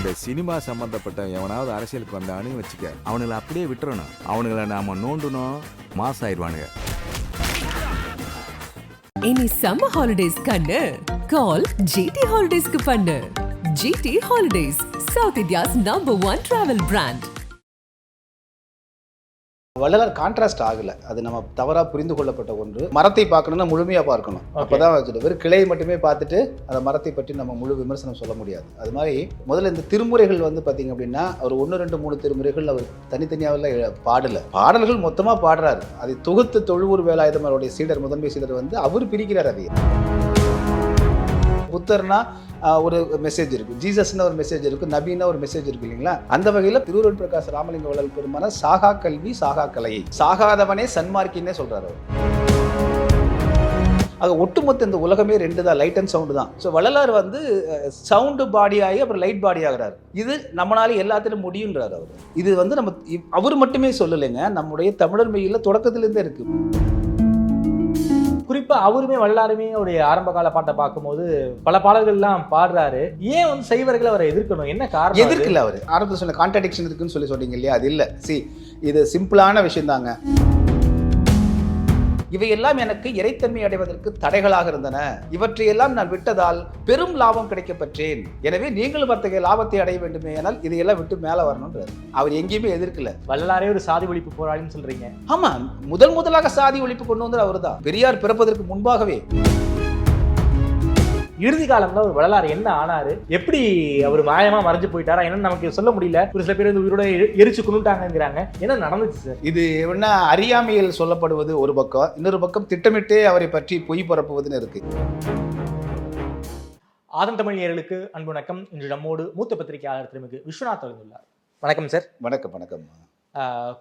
இந்த சினிமா சம்பந்தப்பட்ட எவனாவது அரசியலுக்கு வந்தான்னு வச்சுக்க, அவனுங்களை அப்படியே விட்டுறணும். அவனுங்களை நாம நோண்டணும், மாஸ் ஆயிடுவானுங்க. இனி சம்மர் ஹாலிடேஸ் கண்ணு கால் GT ஹாலிடேஸ்க்கு பண்ணு. GT holidays, south India's #1 travel brand. Vallalar contrast ஆகலை, அது நம்ம தவறாக புரிந்து கொள்ளப்பட்ட ஒன்று. மரத்தை பார்க்கணும்னா முழுமையாக பார்க்கணும், அப்போதான் வச்சுட்டு வெறும் கிளையை மட்டுமே பார்த்துட்டு அந்த மரத்தை பற்றி நம்ம முழு விமர்சனம் சொல்ல முடியாது. அது மாதிரி முதல்ல இந்த திருமுறைகள் வந்து பார்த்தீங்க அப்படின்னா அவர் 1, 2, 3 திருமுறைகள் அவர் தனித்தனியாக பாடல்கள் மொத்தமாக பாடுறாரு. அதை தொகுத்து தொழுவூர் வேலாயுதம் அவருடைய சீடர், முதன்மை சீடர் வந்து அவர் பிரிக்கிறார். அதை புத்தர்னா ஒரு மெசேஜ் இருக்கு, ஜீசஸ்னா ஒரு மெசேஜ் இருக்கு, நபின்னா ஒரு மெசேஜ் இருக்கு இல்லைங்களா? அந்த வகையில் திருவருட் பிரகாஷ் ராமலிங்க வள்ளல் பெருமான சாகா கல்வி சாகா கலையை, சாகாதவனே சன்மார்க்கின்னே சொல்றாரு அவர். அது ஒட்டுமொத்த இந்த உலகமே 2 தான், லைட் அண்ட் சவுண்டு தான். ஸோ வள்ளலார் வந்து சவுண்டு பாடி ஆகி அப்புறம் லைட் பாடி ஆகிறார். இது நம்மளால எல்லாத்திலும் முடியுன்றார் அவர். இது வந்து நம்ம அவர் மட்டுமே சொல்லலைங்க, நம்முடைய தமிழர் மெய்யில் தொடக்கத்திலேருந்தே இருக்கு. குறிப்பா அவருமே வள்ளலாருமே அவருடைய ஆரம்ப கால பாட்டை பார்க்கும்போது பல பாடல்கள்லாம் பாடுறாரு. ஏன் வந்து சைவர்களை அவரை எதிர்க்கணும், என்ன காரணம்? எதிர்க்கல அவர் ஆரம்பத்தில் சொன்ன கான்ட்ராடிக்ஷன் இருக்குன்னு சொல்றீங்க இல்லையா, அது இல்லை. இது சிம்பிளான விஷயம் தாங்க. இவையெல்லாம் எனக்கு இறைத்தன்மை அடைவதற்கு தடைகளாக இருந்தன, இவற்றையெல்லாம் நான் விட்டதால் பெரும் லாபம் கிடைக்கப்பெற்றேன். எனவே நீங்களும் அத்தகைய லாபத்தை அடைய வேண்டுமே, ஆனால் இதையெல்லாம் விட்டு மேலே வரணும்ன்றார். அவர் எங்கேயுமே எதிர்க்கல. வள்ளலாரே ஒரு சாதி ஒழிப்பு போராளின்னு சொல்றீங்க. ஆமா, முதலாக சாதி ஒழிப்பு கொண்டு வந்தது அவர் தான், பெரியார் பிறப்பதற்கு முன்பாகவே. இறுதி காலம்ல ஒரு வள்ளலார் என்ன ஆனாரு, எப்படி அவர் மாயமா மறைஞ்சு போயிட்டாரா என்னன்னு நமக்கு சொல்ல முடியல. ஒரு சில பேர் உயிரோட எரிச்சு கொண்டுட்டாங்கிறாங்க. என்ன நடந்துச்சு சார்? இது என்ன அறியாமையில் சொல்லப்படுவது ஒரு பக்கம், இன்னொரு பக்கம் திட்டமிட்டே அவரை பற்றி பொய் பரப்புவதுன்னு இருக்கு. ஆதன் தமிழ் நேயர்களுக்கு அன்பு வணக்கம். இன்று நம்மோடு மூத்த பத்திரிகையாளர் திருமிகு விஸ்வநாத் வந்துள்ளார். வணக்கம் சார். வணக்கம்.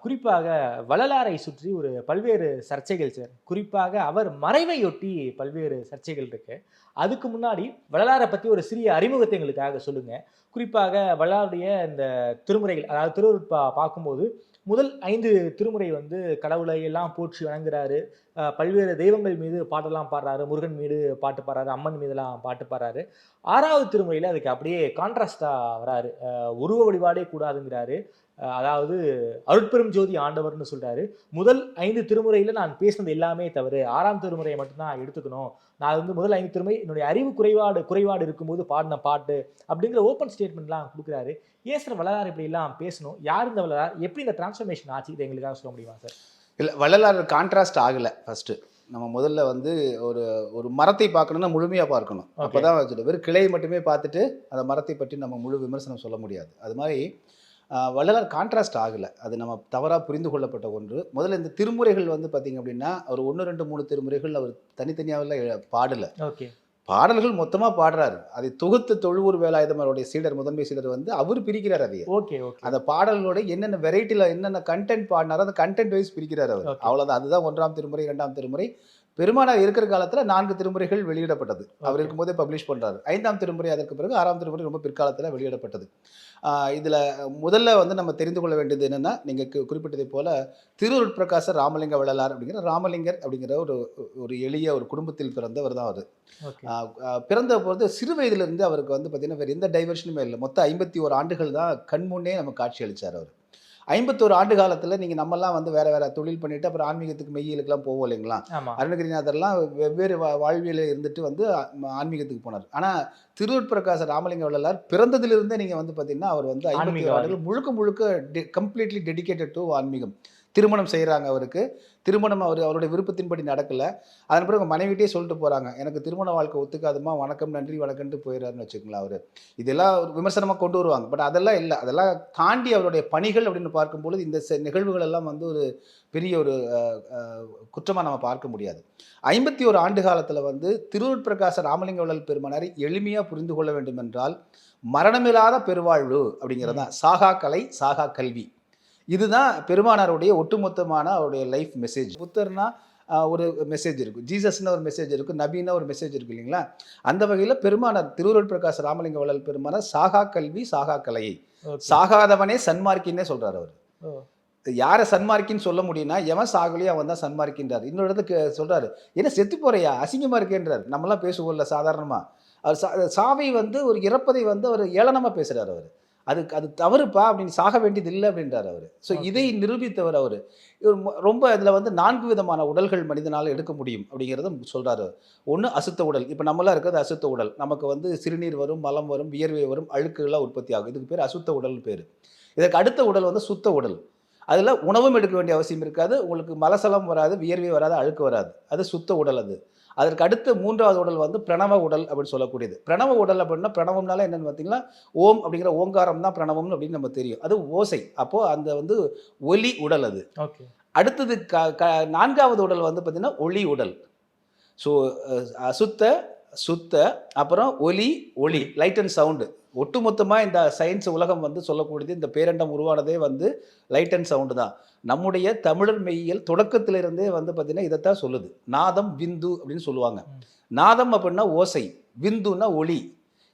குறிப்பாக வள்ளலாரை சுற்றி ஒரு பல்வேறு சர்ச்சைகள் சார். குறிப்பாக அவர் மறைவையொட்டி பல்வேறு சர்ச்சைகள் இருக்கு. அதுக்கு முன்னாடி வள்ளலாரை பற்றி ஒரு சிறிய அறிமுகத்தை எங்களுக்காக சொல்லுங்க. குறிப்பாக வள்ளலாருடைய இந்த திருமுறைகள், அதாவது திருவருட் பார்க்கும்போது முதல் 5 திருமுறை வந்து கடவுளை எல்லாம் போற்றி வணங்குறாரு, பல்வேறு தெய்வங்கள் மீது பாட்டெல்லாம் பாடுறாரு, முருகன் மீது பாட்டு பாடுறாரு, அம்மன் மீதெல்லாம் பாட்டு பாடுறாரு. 6வது திருமுறையில் அதுக்கு அப்படியே கான்ட்ராஸ்டாக வராரு, உருவ வழிபாடே கூடாதுங்கிறாரு, அதாவது அருட்பெரும் ஜோதி ஆண்டவர்னு சொல்றாரு. முதல் 5 திருமுறையில நான் பேசினது எல்லாமே தவறு, 6ஆம் திருமுறையை மட்டும்தான் எடுத்துக்கணும், நான் வந்து முதல் 5 திருமுறை என்னுடைய அறிவு குறைபாடு இருக்கும்போது பாடின பாட்டு அப்படிங்கிற ஓப்பன் ஸ்டேட்மெண்ட்லாம் கொடுக்குறாரு. ஏன் சார் வள்ளலார் இப்படி எல்லாம் பேசணும்? யார் இந்த வள்ளலார், எப்படி இந்த டிரான்ஸ்ஃபர்மேஷன் ஆச்சு, இதை எங்களுக்காக சொல்ல முடியுமா சார்? இல்லை, வள்ளலார் கான்ட்ராஸ்ட் ஆகலை. ஃபர்ஸ்ட் நம்ம முதல்ல வந்து ஒரு மரத்தை பார்க்கணும்னா முழுமையாக பார்க்கணும், அப்போதான் வச்சுட்டு வெறும் கிளையை மட்டுமே பார்த்துட்டு அந்த மரத்தை பற்றி நம்ம முழு விமர்சனம் சொல்ல முடியாது. அது மாதிரி வள்ளலார் கான்ட்ராஸ்ட் ஆகலை, அது நம்ம தவறாக புரிந்து கொள்ளப்பட்ட ஒன்று. முதல்ல இந்த திருமுறைகள் வந்து பார்த்தீங்க அப்படின்னா அவர் 1, 2, 3 திருமுறைகள் அவர் தனித்தனியாக பாடலை, பாடல்கள் மொத்தமாக பாடுறாரு. அதை தொகுத்து தொழுவூர் வேலாயுதம் அவருடைய சீடர், முதன்மை சீடர் வந்து அவர் பிரிக்கிறார். அதை அந்த பாடல்களோட என்னென்ன வெரைட்டியில் என்னென்ன கண்டென்ட் பாடினாரோ அந்த கண்டென்ட் வைஸ் பிரிக்கிறார் அவர். அவ்வளோதான். அதுதான் 1ஆம் திருமுறை, 2ஆம் திருமுறை. பெருமானார் இருக்கிற காலத்தில் 4 திருமுறைகள் வெளியிடப்பட்டது, அவர் இருக்கும்போதே பப்ளிஷ் பண்ணுறாரு. 5ஆம் திருமுறை அதற்கு பிறகு, 6ஆம் திருமுறை ரொம்ப பிற்காலத்தில் வெளியிடப்பட்டது. இதில் முதல்ல வந்து நம்ம தெரிந்து கொள்ள வேண்டியது என்னென்னா, நீங்கள் குறிப்பிட்டதை போல் திருவருட் பிரகாச ராமலிங்க வள்ளலார் அப்படிங்கிற ராமலிங்கர் அப்படிங்கிற ஒரு எளிய ஒரு குடும்பத்தில் பிறந்தவர் தான் அவர். பிறந்த போது சிறு வயதிலிருந்து அவருக்கு வந்து பார்த்திங்கன்னா வேறு எந்த டைவர்ஷனுமே இல்லை. மொத்தம் 51 ஆண்டுகள் தான் கண்முன்னே நம்ம காட்சி அளித்தார் அவர். 51 ஆண்டு காலத்தில் நீங்கள் நம்மலாம் வந்து வேறு தொழில் பண்ணிவிட்டு அப்புறம் ஆன்மீகத்துக்கு மெய்யிலுக்கெல்லாம் போவோம் இல்லைங்களா? அருணகிரிநாதர்லாம் வெவ்வேறு வாழ்வியலில் இருந்துட்டு வந்து ஆன்மீகத்துக்கு போனார். ஆனால் திருவருட் பிரகாச ராமலிங்க வள்ளலார் பிறந்ததிலிருந்தே நீங்கள் வந்து பார்த்தீங்கன்னா அவர் வந்து 51 ஆண்டுகள் முழுக்க கம்ப்ளீட்லி டெடிகேட்டட் டு ஆன்மீகம். திருமணம் செய்கிறாங்க. அவருக்கு திருமணம் அவருடைய விருப்பத்தின்படி நடக்கலை. அதன் பிறகு மனைவிட்டே சொல்லிட்டு போகிறாங்க, எனக்கு திருமண வாழ்க்கை ஒத்துக்காதுமா, வணக்கம் நன்றி வணக்கம்ட்டு போயிடறாருன்னு வச்சுக்கோங்களா. அவர் இதெல்லாம் ஒரு விமர்சனமாக கொண்டு வருவாங்க. பட் அதெல்லாம் இல்லை, அதெல்லாம் தாண்டி அவருடைய பணிகள் அப்படின்னு பார்க்கும்பொழுது இந்த நிகழ்வுகள் எல்லாம் வந்து ஒரு பெரிய ஒரு குற்றமாக நம்ம பார்க்க முடியாது. 51 ஆண்டு காலத்தில் வந்து திருவருட் பிரகாச ராமலிங்க வள்ளல் பெருமானாரை எளிமையாக புரிந்து கொள்ள வேண்டும் என்றால் மரணமில்லாத பெருவாழ்வு அப்படிங்கிறது தான் சாகா கலை சாகா கல்வி. இதுதான் பெருமானாருடைய ஒட்டுமொத்தமான அவருடைய லைஃப் மெசேஜ். புத்தர்னா ஒரு மெசேஜ் இருக்குது, ஜீசஸ்னா ஒரு மெசேஜ் இருக்குது, நபின்னா ஒரு மெசேஜ் இருக்குது இல்லைங்களா? அந்த வகையில் பெருமானார் திருவருட் பிரகாச ராமலிங்க வள்ளல் பெருமானார் சாகா கல்வி சாகா கலையை, சாகாதவனே சன்மார்க்கின்னே சொல்கிறார் அவர். யாரை சன்மார்க்கின்னு சொல்ல முடியும்னா எவன் சாகலையோ அவன் தான் சன்மார்க்கின்றார். இன்னொரு இடத்துக்கு சொல்கிறாரு, என்ன செத்து போறையா அசிங்கமாக இருக்கேன்றார். நம்மளாம் பேசுவோம்ல சாதாரணமாக. அவர் சாவை வந்து ஒரு இறப்பதை வந்து அவர் ஏளனமாக பேசுகிறார் அவர். அது தவறுப்பா அப்படின்னு சாக வேண்டியது இல்லை அப்படின்றார் அவர். ஸோ இதை நிரூபித்தவர் அவர். இவர் ரொம்ப அதில் வந்து 4 விதமான உடல்கள் மனிதனால் எடுக்க முடியும் அப்படிங்கிறத சொல்கிறாரு. ஒன்று அசுத்த உடல். இப்போ நம்மளாம் இருக்கிறது அசுத்த உடல். நமக்கு வந்து சிறுநீர் வரும், மலம் வரும், வியர்வை வரும், அழுக்குகள்லாம் உற்பத்தி ஆகும். இதுக்கு பேர் அசுத்த உடல்னு பேர். இதற்கு அடுத்த உடல் வந்து சுத்த உடல். அதில் உணவும் எடுக்க வேண்டிய அவசியம் இருக்காது, உங்களுக்கு மலசலம் வராது, வியர்வை வராது, அழுக்கு வராது. அது சுத்த உடல். அதற்கு அடுத்த 3வது உடல் வந்து பிரணவ உடல் அப்படின்னு சொல்லக்கூடியது. பிரணவ உடல் அப்படின்னா பிரணவம்னால என்னென்னு பார்த்தீங்கன்னா ஓம் அப்படிங்கிற ஓங்காரம் தான் பிரணவம்னு அப்படின்னு நம்ம தெரியும். அது ஓசை. அப்போது அந்த வந்து ஒலி உடல் அது. ஓகே. அடுத்தது 4வது உடல் வந்து பார்த்தீங்கன்னா ஒளி உடல். ஸோ அசுத்த, சுத்த, அப்புறம் ஒலி, ஒளி, லைட் அண்ட் சவுண்டு. ஒட்டுமொத்தமாக இந்த சயின்ஸ் உலகம் வந்து சொல்லக்கூடியது, இந்த பேரண்டம் உருவானதே வந்து லைட் அண்ட் சவுண்டு தான். நம்முடைய தமிழர் மெய்யியல் தொடக்கத்திலிருந்தே வந்து பார்த்தீங்கன்னா இதைத்தான் சொல்லுது. நாதம் விந்து அப்படின்னு சொல்லுவாங்க. நாதம் அப்படின்னா ஓசை, விந்துன்னா ஒளி.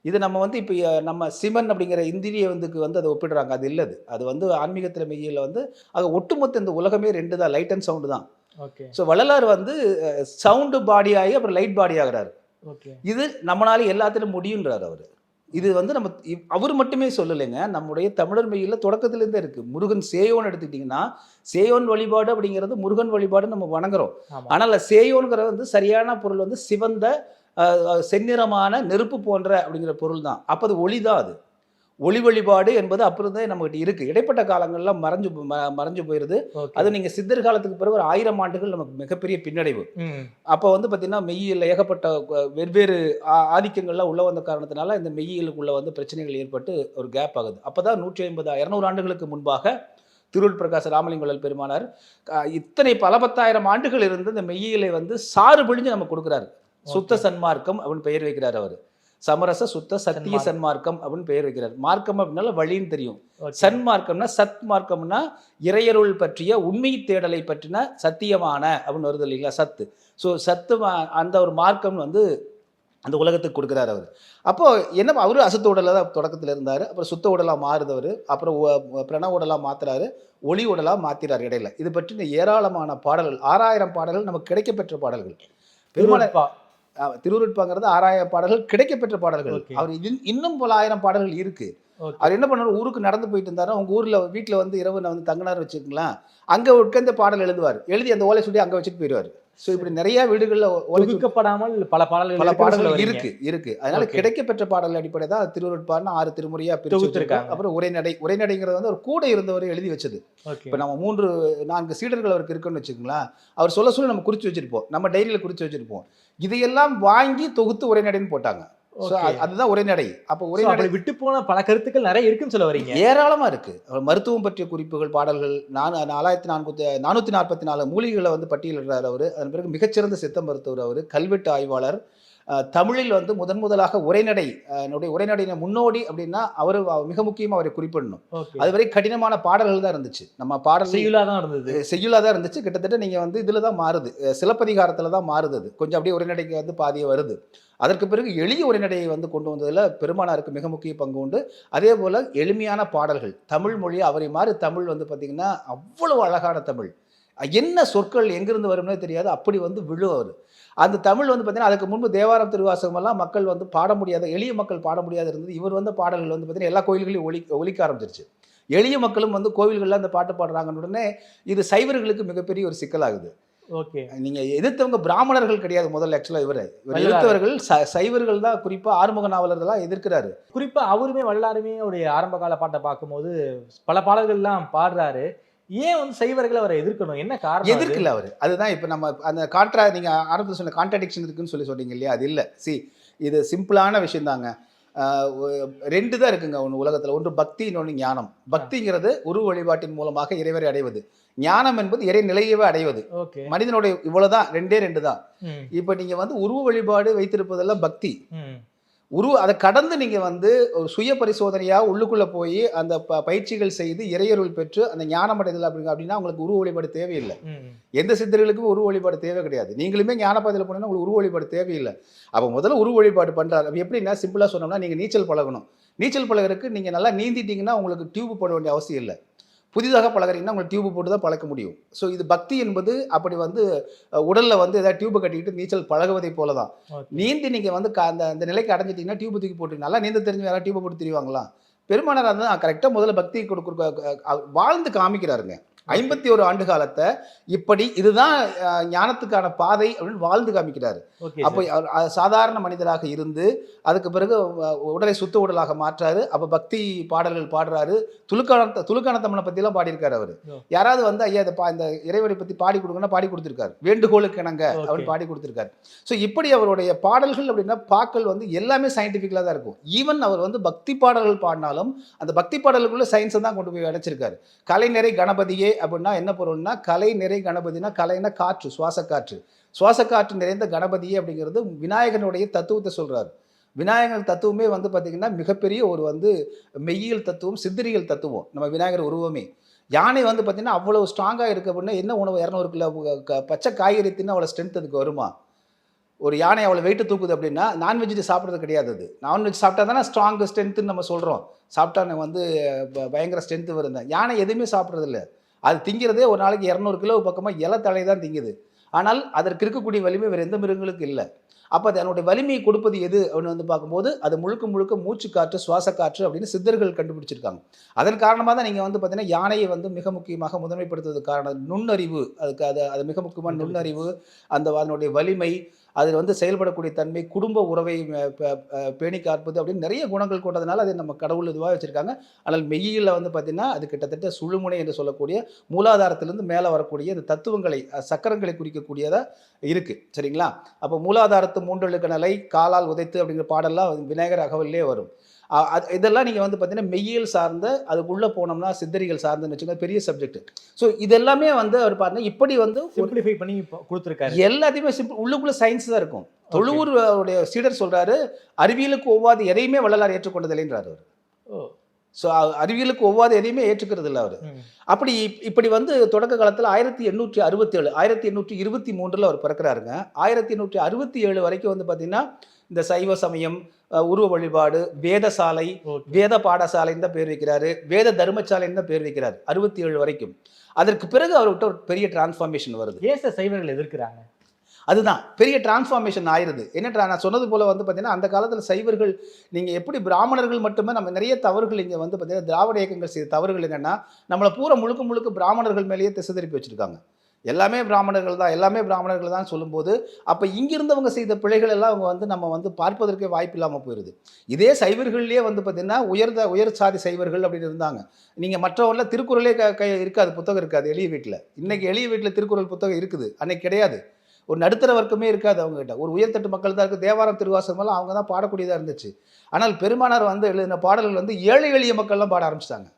இது நம்ம வந்து இப்போ நம்ம சிமன் அப்படிங்கிற இந்திரிய வந்து அதை ஒப்பிடுறாங்க. அது இல்லது. அது வந்து ஆன்மீகத்தில் மெய்யியல் வந்து அது ஒட்டுமொத்த இந்த உலகமே 2 தான், லைட் அண்ட் சவுண்டு தான். ஓகே. ஸோ வள்ளலார் வந்து சவுண்டு பாடி ஆகி அப்புறம் லைட் பாடி ஆகிறாரு. ஓகே. இது நம்மளால எல்லாத்திலும் முடியுன்றார் அவர். இது வந்து நம்ம அவர் மட்டுமே சொல்லலைங்க, நம்முடைய தமிழர் மெய்யில் தொடக்கத்திலேருந்தே இருக்குது. முருகன் சேயோன் எடுத்துக்கிட்டிங்கன்னா, சேயோன் வழிபாடு அப்படிங்கிறது முருகன் வழிபாடு நம்ம வணங்குறோம். ஆனால் சேயோன்கிற வந்து சரியான பொருள் வந்து சிவந்த செந்நிறமான நெருப்பு போன்ற அப்படிங்கிற பொருள் தான். அப்போ அது ஒளி தான். அது ஒளி வழிபாடு என்பது அப்புறம் தான் நம்மகிட்ட இருக்குது. இடைப்பட்ட காலங்கள்லாம் மறைஞ்சு போயிடுது. அது நீங்கள் சித்தர் காலத்துக்கு பிறகு ஒரு 1000 ஆண்டுகள் நமக்கு மிகப்பெரிய பின்னடைவு. அப்போ வந்து பார்த்தீங்கன்னா மெய்யியல் ஏகப்பட்ட வெவ்வேறு ஆதிக்கங்கள்லாம் உள்ள வந்த காரணத்தினால இந்த மெய்யியலுக்குள்ள வந்து பிரச்சனைகள் ஏற்பட்டு ஒரு கேப் ஆகுது. அப்போ தான் 150-200 ஆண்டுகளுக்கு முன்பாக திருவள்ளுவர் பிரகாச ராமலிங்க பெருமானார் இத்தனை பல 10,000 ஆண்டுகள் இருந்து இந்த மெய்யியலை வந்து சாறு பிழிஞ்சு நம்ம கொடுக்குறாரு. சுத்த சன்மார்க்கம் அப்படின்னு பெயர் வைக்கிறார் அவர். சமரச சுத்த சத்திய சன்மார்க்கம் அப்படின்னு பெயர் வைக்கிறார். மார்க்கம் அப்படின்னால வழின்னு தெரியும். சன்மார்க்கம்னா சத் மார்க்கம்னா இறையருள் பற்றிய உண்மை தேடலை பற்றின சத்தியமான அப்படின்னு வருது இல்லைங்களா, சத்து. ஸோ சத்து அந்த ஒரு மார்க்கம் வந்து அந்த உலகத்துக்கு கொடுக்குறாரு அவர். அப்போது என்ன, அவரு அசுத்த உடலாக தான் தொடக்கத்தில் இருந்தார். அப்புறம் சுத்த உடலாக மாறுதவர். அப்புறம் பிரணவ உடலாக மாற்றுறாரு, ஒளி உடலாக மாற்றிறார் இடையில. இது பற்றின ஏராளமான பாடல்கள், 6000 பாடல்கள் நமக்கு கிடைக்கப்பெற்ற பாடல்கள். திருவுருட்பாங்கிறது 6000 பாடல்கள் கிடைக்கப்பெற்ற பாடல்கள். அவர் இன்னும் பல 1000 பாடல்கள் இருக்கு. அவர் என்ன பண்ணாரு, ஊருக்கு நடந்து போயிட்டு இருந்தாரு. அவங்க ஊர்ல வீட்டுல வந்து இரவு வந்து தங்கினார் வச்சுக்கலாம். அங்க உட்கார்ந்து பாடல் எழுதுவார். எழுதி அந்த ஓலை சுட்டி அங்க வச்சுட்டு போயிடுவார். ஸோ இப்படி நிறைய வீடுகளில் ஒதுக்கப்படாமல் பல பாடல்கள் இருக்கு. அதனால கிடைக்கப்பெற்ற பாடல் அடிப்படை தான் திருவுருட்பான்னு 6 திருமுறையா பிரிச்சிருக்காங்க. அப்புறம் உரைநடைங்கிறது வந்து ஒரு கூட இருந்தவர் எழுதி வச்சது. இப்போ நம்ம 3-4 சீடர்கள் அவருக்கு இருக்குன்னு வச்சுக்கோங்களேன். அவர் சொல்ல நம்ம குறிச்சு வச்சிருப்போம், நம்ம டைரியில குறிச்சு வச்சிருப்போம். இதையெல்லாம் வாங்கி தொகுத்து உரைநடைன்னு போட்டாங்க. அதுதான் உரைநடை. அப்போ உரைநடை விட்டு போன பல கருத்துக்கள் நிறைய இருக்குன்னு சொல்ல வரீங்க. ஏராளமா இருக்கு. மருத்துவம் பற்றிய குறிப்புகள், பாடல்கள் 4444 மூலிகைகளை வந்து பட்டியலிடுறார் அவர். அதன் பிறகு மிகச்சிறந்த சித்த மருத்துவர் அவர், கல்வெட்டு ஆய்வாளர். தமிழில் வந்து முதலாக உரைநடையின முன்னோடி அப்படின்னா அவர் மிக முக்கியமாக அவரை குறிப்பிடணும். அதுவரை கடினமான பாடல்கள் தான் இருந்துச்சு. நம்ம பாடல் செய்யுளா தான் இருந்துச்சு. கிட்டத்தட்ட நீங்கள் வந்து இதில் தான் மாறுது, சிலப்பதிகாரத்தில் தான் மாறுது. அது கொஞ்சம் அப்படியே உரைநடைக்கு வந்து பாதியை வருது. அதற்கு பிறகு எளிய உரைநடையை வந்து கொண்டு வந்ததில் பெருமானாருக்கு மிக முக்கிய பங்கு உண்டு. அதே போல் எளிமையான பாடல்கள், தமிழ் மொழி அவரை மாதிரி தமிழ் வந்து பார்த்திங்கன்னா அவ்வளவு அழகான தமிழ். என்ன சொற்கள் எங்கிருந்து வரும்னே தெரியாது, அப்படி வந்து விழுவார். அந்த தமிழ் வந்து பார்த்தீங்கன்னா அதுக்கு முன்பு தேவாரம் திருவாசகமெல்லாம் மக்கள் வந்து பாட முடியாத, எளிய மக்கள் பாட முடியாத இருந்தது. இவர் வந்து பாடல்கள் வந்து பார்த்தீங்கன்னா எல்லா கோயில்களையும் ஒலிக்க ஆரம்பிச்சிருச்சு. எளிய மக்களும் வந்து கோவில்களில் அந்த பாட்டு பாடுறாங்கன்னு உடனே இது சைவர்களுக்கு மிகப்பெரிய ஒரு சிக்கலாகுது. ஓகே, நீங்கள் எதிர்த்தவங்க பிராமணர்கள் கிடையாது முதல்ல. ஆக்சுவலாக இவர் எதிர்த்தவர்கள் சைவர்கள் தான். குறிப்பாக ஆறுமுக நாவலர்கள்லாம் எதிர்க்கிறாரு. குறிப்பாக அவருமே வல்லாருமே அவருடைய ஆரம்ப கால பாட்டை பார்க்கும்போது பல பாடல்கள்லாம் பாடுறாரு. ஏன் வந்து சைவர்களை அவரை எதிர்க்கணும், என்ன காரணம்? எதிர்க்கல அவர். அதுதான் இப்போ நம்ம அந்த நீங்கள் ஆரம்பத்தில் சொன்ன கான்ட்ராடிக்ஷன் இருக்குன்னு சொல்றீங்க இல்லையா, அது இல்லை. இது சிம்பிளான விஷயம் தாங்க. 2 தான் இருக்குங்க ஒன்று உலகத்தில். ஒன்று பக்தி, இன்னொன்று ஞானம். பக்திங்கிறது உருவ வழிபாட்டின் மூலமாக இறைவரை அடைவது. ஞானம் என்பது இறை நிலையவே அடைவது. மனிதனுடைய இவ்வளவுதான், 2 தான். இப்போ நீங்க வந்து உருவ வழிபாடு வைத்திருப்பதெல்லாம் பக்தி. அதை கடந்து நீங்கள் வந்து ஒரு சுய பரிசோதனையாக உள்ளுக்குள்ளே போய் அந்த பயிற்சிகள் செய்து இறையருள் பெற்று அந்த ஞானம் அடைதல் அப்படின்னா உங்களுக்கு உருவ வழிபாடு தேவையில்லை. எந்த சித்தர்களுக்கும் உருவ வழிபாடு தேவை கிடையாது. நீங்களுமே ஞானப்பாதையில் போனீங்கன்னா உங்களுக்கு உருவ வழிபாடு தேவையில்லை. அப்போ முதல்ல உருவ வழிபாடு பண்ணுறாரு. அப்போ எப்படின்னா சிம்பிளாக சொன்னோம்னா, நீங்கள் நீச்சல் பழகணும். நீச்சல் பழகிறதுக்கு நீங்கள் நல்லா நீந்திட்டீங்கன்னா உங்களுக்கு டியூப் போட வேண்டிய அவசியம் இல்லை. புதிதாக பழகிறீங்கன்னா உங்களுக்கு டியூப் போட்டு தான் பழக்க முடியும். ஸோ இது பக்தி என்பது அப்படி வந்து உடலில் வந்து ஏதாவது டியூப்பை கட்டிக்கிட்டு நீச்சல் பழகுவதை போல தான். நீந்தி நீங்கள் வந்து அந்த நிலைக்கு அடைஞ்சிட்டிங்கன்னா டியூப் தூக்கி போட்டு நல்லா நீந்த தெரிஞ்சு யாராவது டியூப்பை போட்டு தெரிவாங்களா? பெருமானார் வந்து கரெக்டாக முதல்ல பக்தி வாழ்ந்து காமிக்கிறாருங்க. 51 ஆண்டு காலத்தை இப்படி இதுதான் ஞானத்துக்கான பாதை அப்படின்னு வாழ்ந்து காமிக்கிறாரு. ஓகே அப்போ சாதாரண மனிதராக இருந்து அதுக்கு பிறகு உடலை சுத்த உடலாக மாற்றாரு. அப்போ பக்தி பாடல்கள் பாடுறாரு. துலுக்கான தமிழை பற்றிலாம் பாடியிருக்காரு அவர். யாராவது வந்து ஐயா இந்த இறைவனை பற்றி பாடி கொடுங்கன்னா பாடி கொடுத்துருக்காரு. வேண்டுகோளுக்கு இணங்க அப்படின்னு பாடி கொடுத்துருக்காரு. ஸோ இப்படி அவருடைய பாடல்கள் அப்படின்னா பாக்கள் வந்து எல்லாமே சயின்டிஃபிக்கலாக தான் இருக்கும். ஈவன் அவர் வந்து பக்தி பாடல்கள் பாடினாலும் அந்த பக்தி பாடல்களுக்குள்ள சயின்ஸை தான் கொண்டு போய் அடைச்சிருக்காரு. கலை நிறை கணபதியே அப்படின்னா என்ன பொருள்னா, கலை நிறை கணபதினா கலைனா காற்று, சுவாச காற்று நிறைந்த கணபதியே அப்படிங்கிறது விநாயகனுடைய தத்துவத்தை சொல்றாரு. விநாயகர் தத்துவமே வந்து பார்த்தீங்கன்னா மிகப்பெரிய ஒரு வந்து மெய்யியல் தத்துவம், சித்திரியல் தத்துவம். நம்ம விநாயகர் உருவமே யானை வந்து பார்த்தீங்கன்னா அவ்வளோ ஸ்ட்ராங்காக இருக்கு அப்படின்னா என்ன உணவு 200 கிலோ பச்சை காய்கறி தின்னு அவ்வளோ ஸ்ட்ரென்த் அதுக்கு வருமா? ஒரு யானை அவ்வளோ வெயிட்டு தூக்குது அப்படின்னா நான்வெஜ் சாப்பிட்றது கிடையாது. அது நான்வெஜ் சாப்பிட்டா தானே ஸ்ட்ராங் ஸ்ட்ரென்த்துன்னு நம்ம சொல்கிறோம். சாப்பிட்டா வந்து பயங்கர ஸ்ட்ரென்த்து வருது. யானை எதுவுமே சாப்பிட்றது இல்லை. அது திங்கிறதே ஒரு நாளைக்கு 200 கிலோ பக்கமாக இலை தலை தான் திங்குது. ஆனால் அதற்கு இருக்கக்கூடிய வலிமை வேறு எந்த மிருகங்களுக்கு இல்லை. அப்போ அதனுடைய வலிமையை கொடுப்பது எது அப்படின்னு வந்து பார்க்கும்போது அது முழுக்க மூச்சு காற்று, சுவாச காற்று அப்படின்னு சித்தர்கள் கண்டுபிடிச்சிருக்காங்க. அதன் காரணமாக தான் நீங்கள் வந்து பார்த்தீங்கன்னா யானையை வந்து மிக முக்கியமாக முதன்மைப்படுத்துவதற்கு காரணம் நுண்ணறிவு. அதுக்கு அது மிக முக்கியமான நுண்ணறிவு, அதனுடைய வலிமை, அதில் வந்து செயல்படக்கூடிய தன்மை, குடும்ப உறவை பேணி காப்பது அப்படின்னு நிறைய குணங்கள் கொண்டதுனால அதை நம்ம கடவுள் இதுவாக வச்சுருக்காங்க. ஆனால் மெய்யியில் வந்து பார்த்திங்கன்னா அது கிட்டத்தட்ட சுழுமுனை என்று சொல்லக்கூடிய மூலாதாரத்திலிருந்து மேலே வரக்கூடிய இந்த தத்துவங்களை சக்கரங்களை குறிக்கக்கூடியதாக இருக்குது. சரிங்களா? அப்போ மூலாதாரத்து மூன்றெழுக்க நிலை காலால் உதைத்து அப்படிங்கிற பாடல்லாம் விநாயகர் அகவல்லே வரும். இதெல்லாம் நீங்கள் வந்து பார்த்தீங்கன்னா மெய்யியல் சார்ந்த அதுக்குள்ளே போனோம்னா சித்தரிகள் சார்ந்துன்னு வச்சுக்கோங்க, பெரிய சப்ஜெக்ட். ஸோ இதெல்லாமே வந்து அவர் பாருங்க இப்படி வந்து சிம்பிளிஃபை பண்ணி கொடுத்துருக்காரு. எல்லாத்தையுமே சிம்பிள், உள்ளுக்குள்ள சயின்ஸ் தான் இருக்கும். தொழுவூர் அவருடைய சீடர் சொல்றாரு, அறிவியலுக்கு ஒவ்வாது எதையுமே வள்ளலார் ஏற்றுக்கொண்டதில்லைன்றார் அவர். ஸோ அறிவியலுக்கு ஒவ்வாது எதையுமே ஏற்றுக்கிறது இல்லை அவர். அப்படி இப்படி வந்து தொடக்க காலத்தில் 1867 1823 அவர் பிறக்கிறாருங்க. 1867 வரைக்கும் வந்து பார்த்தீங்கன்னா இந்த சைவ சமயம், உருவ வழிபாடு, வேதசாலை, வேத பாடசாலைன்னு தான் பேர் வைக்கிறாரு, வேத தர்மசாலைன்னு தான் பேர் வைக்கிறாரு 67 வரைக்கும். அதற்கு பிறகு அவர்கிட்ட ஒரு பெரிய டிரான்ஸ்ஃபார்மேஷன் வருது. ஏன் சார் சைவர்கள் எதிர்க்கிறாங்க? அதுதான் பெரிய டிரான்ஸ்ஃபார்மேஷன் ஆயிடுது. என்ன நான் சொன்னது போல் வந்து பார்த்தீங்கன்னா அந்த காலத்தில் சைவர்கள் நீங்கள் எப்படி பிராமணர்கள் மட்டுமே நம்ம நிறைய தவறுகள் இங்கே வந்து பார்த்தீங்கன்னா திராவிட இயக்கங்கள் செய்த தவறுகள் என்னென்னா நம்மளை பூரா முழுக்க பிராமணர்கள் மேலேயே திசை திருப்பி வச்சுருக்காங்க. எல்லாமே பிராமணர்கள் தான் சொல்லும்போது அப்போ இங்கிருந்தவங்க செய்த பிழைகள் எல்லாம் அவங்க வந்து நம்ம வந்து பார்ப்பதற்கே வாய்ப்பு இல்லாமல் போயிடுது. இதே சைவர்கள்லேயே வந்து பார்த்திங்கன்னா உயர் சாதி சைவர்கள் அப்படின்னு இருந்தாங்க. நீங்கள் மற்றவரில் திருக்குறளே இருக்காது, புத்தகம் இருக்காது எளிய வீட்டில். இன்றைக்கி எளிய வீட்டில் திருக்குறள் புத்தகம் இருக்குது, அன்னைக்கு கிடையாது. ஒரு நடுத்தர வர்க்கமே இருக்காது அவங்ககிட்ட. ஒரு உயர்தட்டு மக்கள் தான் இருக்குது. தேவாரம் திருவாசகமெல்லாம் அவங்க தான் பாடக்கூடியதாக இருந்துச்சு. ஆனால் பெருமானார் வந்து எழுதின பாடல்கள் வந்து ஏழை எளிய மக்கள்லாம் பாட ஆரம்பிச்சிட்டாங்க.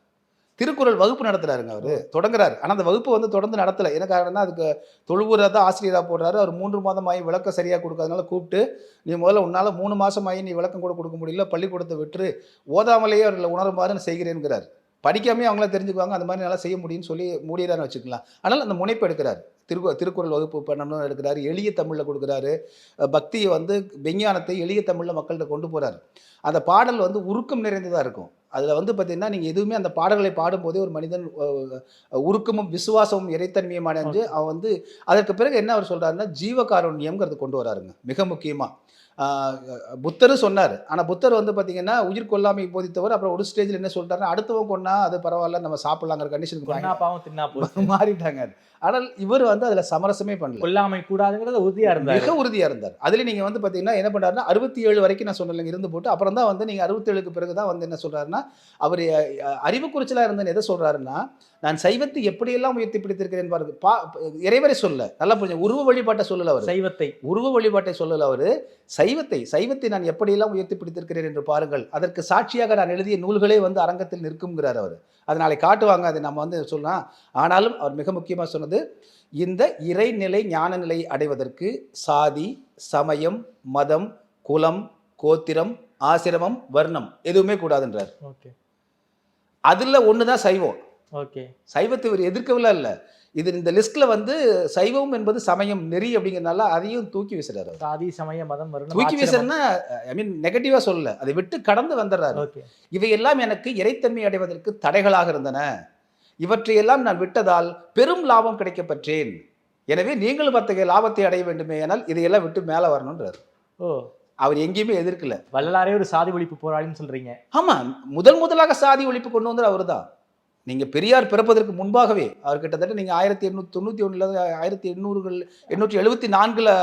திருக்குறள் வகுப்பு நடத்துறாருங்க, அவர் தொடங்குறாரு. ஆனால் அந்த வகுப்பு வந்து தொடர்ந்து நடத்தலை. என்ன காரணம்னா அதுக்கு தொழுவூராக தான் ஆசிரியராக போடுறாரு. அவர் 3 மாதம் ஆகி விளக்கம் சரியாக கொடுக்காதனால கூப்பிட்டு நீ முதல்ல உன்னால் 3 மாதம் ஆகி நீ விளக்கம் கூட கொடுக்க முடியல, பள்ளிக்கூடத்தை விட்டு ஓதாமலேயே அவர்களை உணருமாறு செய்கிறேன்கிறார். படிக்காமே அவங்கள தெரிஞ்சுக்குவாங்க, அந்த மாதிரி நல்லா செய்ய முடியும்னு சொல்லி மூடிறான்னு வச்சுக்கலாம். ஆனால் அந்த முனைப்பு எடுக்கிறார். திருக்குறள் வகுப்பு பண்ணணும்னு எடுக்கிறாரு. எளிய தமிழில் கொடுக்குறாரு. பக்தியை வந்து விஞ்ஞானத்தை எளிய தமிழில் மக்கள்கிட்ட கொண்டு போகிறாரு. அந்த பாடல் வந்து உருக்கம் நிறைந்ததாக இருக்கும். அதில் வந்து பார்த்திங்கன்னா நீங்கள் எதுவுமே அந்த பாடல்களை பாடும்போதே ஒரு மனிதன் உருக்கமும் விசுவாசமும் இறைத்தன்மையும் அடைஞ்சு அவன் வந்து அதற்கு பிறகு என்ன அவர் சொல்கிறாருன்னா ஜீவகாருண்யம்ங்கிறது கொண்டு வராருங்க. மிக முக்கியமாக புத்தரும் சொன்னார். ஆனால் புத்தர் வந்து பார்த்தீங்கன்னா உயிர் கொல்லாமை போதித்தவர். அப்புறம் ஒரு ஸ்டேஜில் என்ன சொல்லிட்டாருன்னா அடுத்தவங்க கொண்டா அது பரவாயில்ல, நம்ம சாப்பிடலாங்கிற கண்டிஷனுக்கு மாறிட்டாங்க. ஆனால் இவர் வந்து அதில் சமரசமே பண்ணல, கொல்லாமை கூடாதுங்கிறது உறுதியாக இருந்தார், மிக உறுதியாக இருந்தார். அதில் நீங்கள் வந்து பார்த்தீங்கன்னா என்ன பண்ணுறாருன்னா 67 வரைக்கும் நான் சொன்னேன் இருந்து போட்டு அப்புறம் தான் வந்து நீங்கள் 67க்கு பிறகு தான் வந்து என்ன சொல்கிறாருன்னா அவர் அறிவு குறிச்சலாக இருந்தேன்னு எதை சொல்கிறாருன்னா நான் சைவத்தை எப்படியெல்லாம் உயர்த்தி பிடித்திருக்கிறேன் பாருங்க. இறைவரை சொல்ல நல்லா புரிஞ்சு, உருவ வழிபாட்டை சொல்லல அவர், சைவத்தை உருவ வழிபாட்டை சொல்லல அவர், சைவத்தை நான் எப்படியெல்லாம் உயர்த்தி பிடித்திருக்கிறேன் என்று பாருங்கள், அதற்கு சாட்சியாக நான் எழுதிய நூல்களே வந்து அரங்கத்தில் நிற்கும்ங்கிறார் அவர். அது நாளை காட்டுவாங்க, அதை நம்ம வந்து சொல்லலாம். ஆனாலும் அவர் மிக முக்கியமாக சொன்னது இந்த இறைநிலை ஞான நிலை அடைவதற்கு சாதி, சமயம், மதம், குலம், கோத்திரம், ஆசிரமம், வர்ணம் எதுவுமே கூடாதுன்றார். அதில் ஒன்று தான் சைவம். சைவத்தை இவர் எதிர்க்கவில்லை இல்லை, இது இந்த லிஸ்ட்ல வந்து சைவம் என்பது சமயம் நெறி அப்படிங்கிறதுனால அதையும் தூக்கி வீசுறாரு. சாதி, சமயம், மதம், தூக்கி வீசுறதுன்னா ஐ மீன் நெகட்டிவா சொல்லல, அதை விட்டு கடந்து வந்துடுறாரு. இவையெல்லாம் எனக்கு இறைத்தன்மை அடைவதற்கு தடைகளாக இருந்தன, இவற்றையெல்லாம் நான் விட்டதால் பெரும் லாபம் கிடைக்கப்பெற்றேன். எனவே நீங்களும் அத்தகைய லாபத்தை அடைய வேண்டுமே ஆனால் இதையெல்லாம் விட்டு மேலே வரணுன்றார். அவர் எங்கேயுமே எதிர்க்கல. வள்ளலாரே ஒரு சாதி ஒழிப்பு போராளின்னு சொல்றீங்க. ஆமா, முதலாக சாதி ஒழிப்பு கொண்டு வந்தது அவர் தான். நீங்க பெரியார் பிறப்பதற்கு முன்பாகவே அவர் கிட்டத்தட்ட நீங்க 1891 1800 874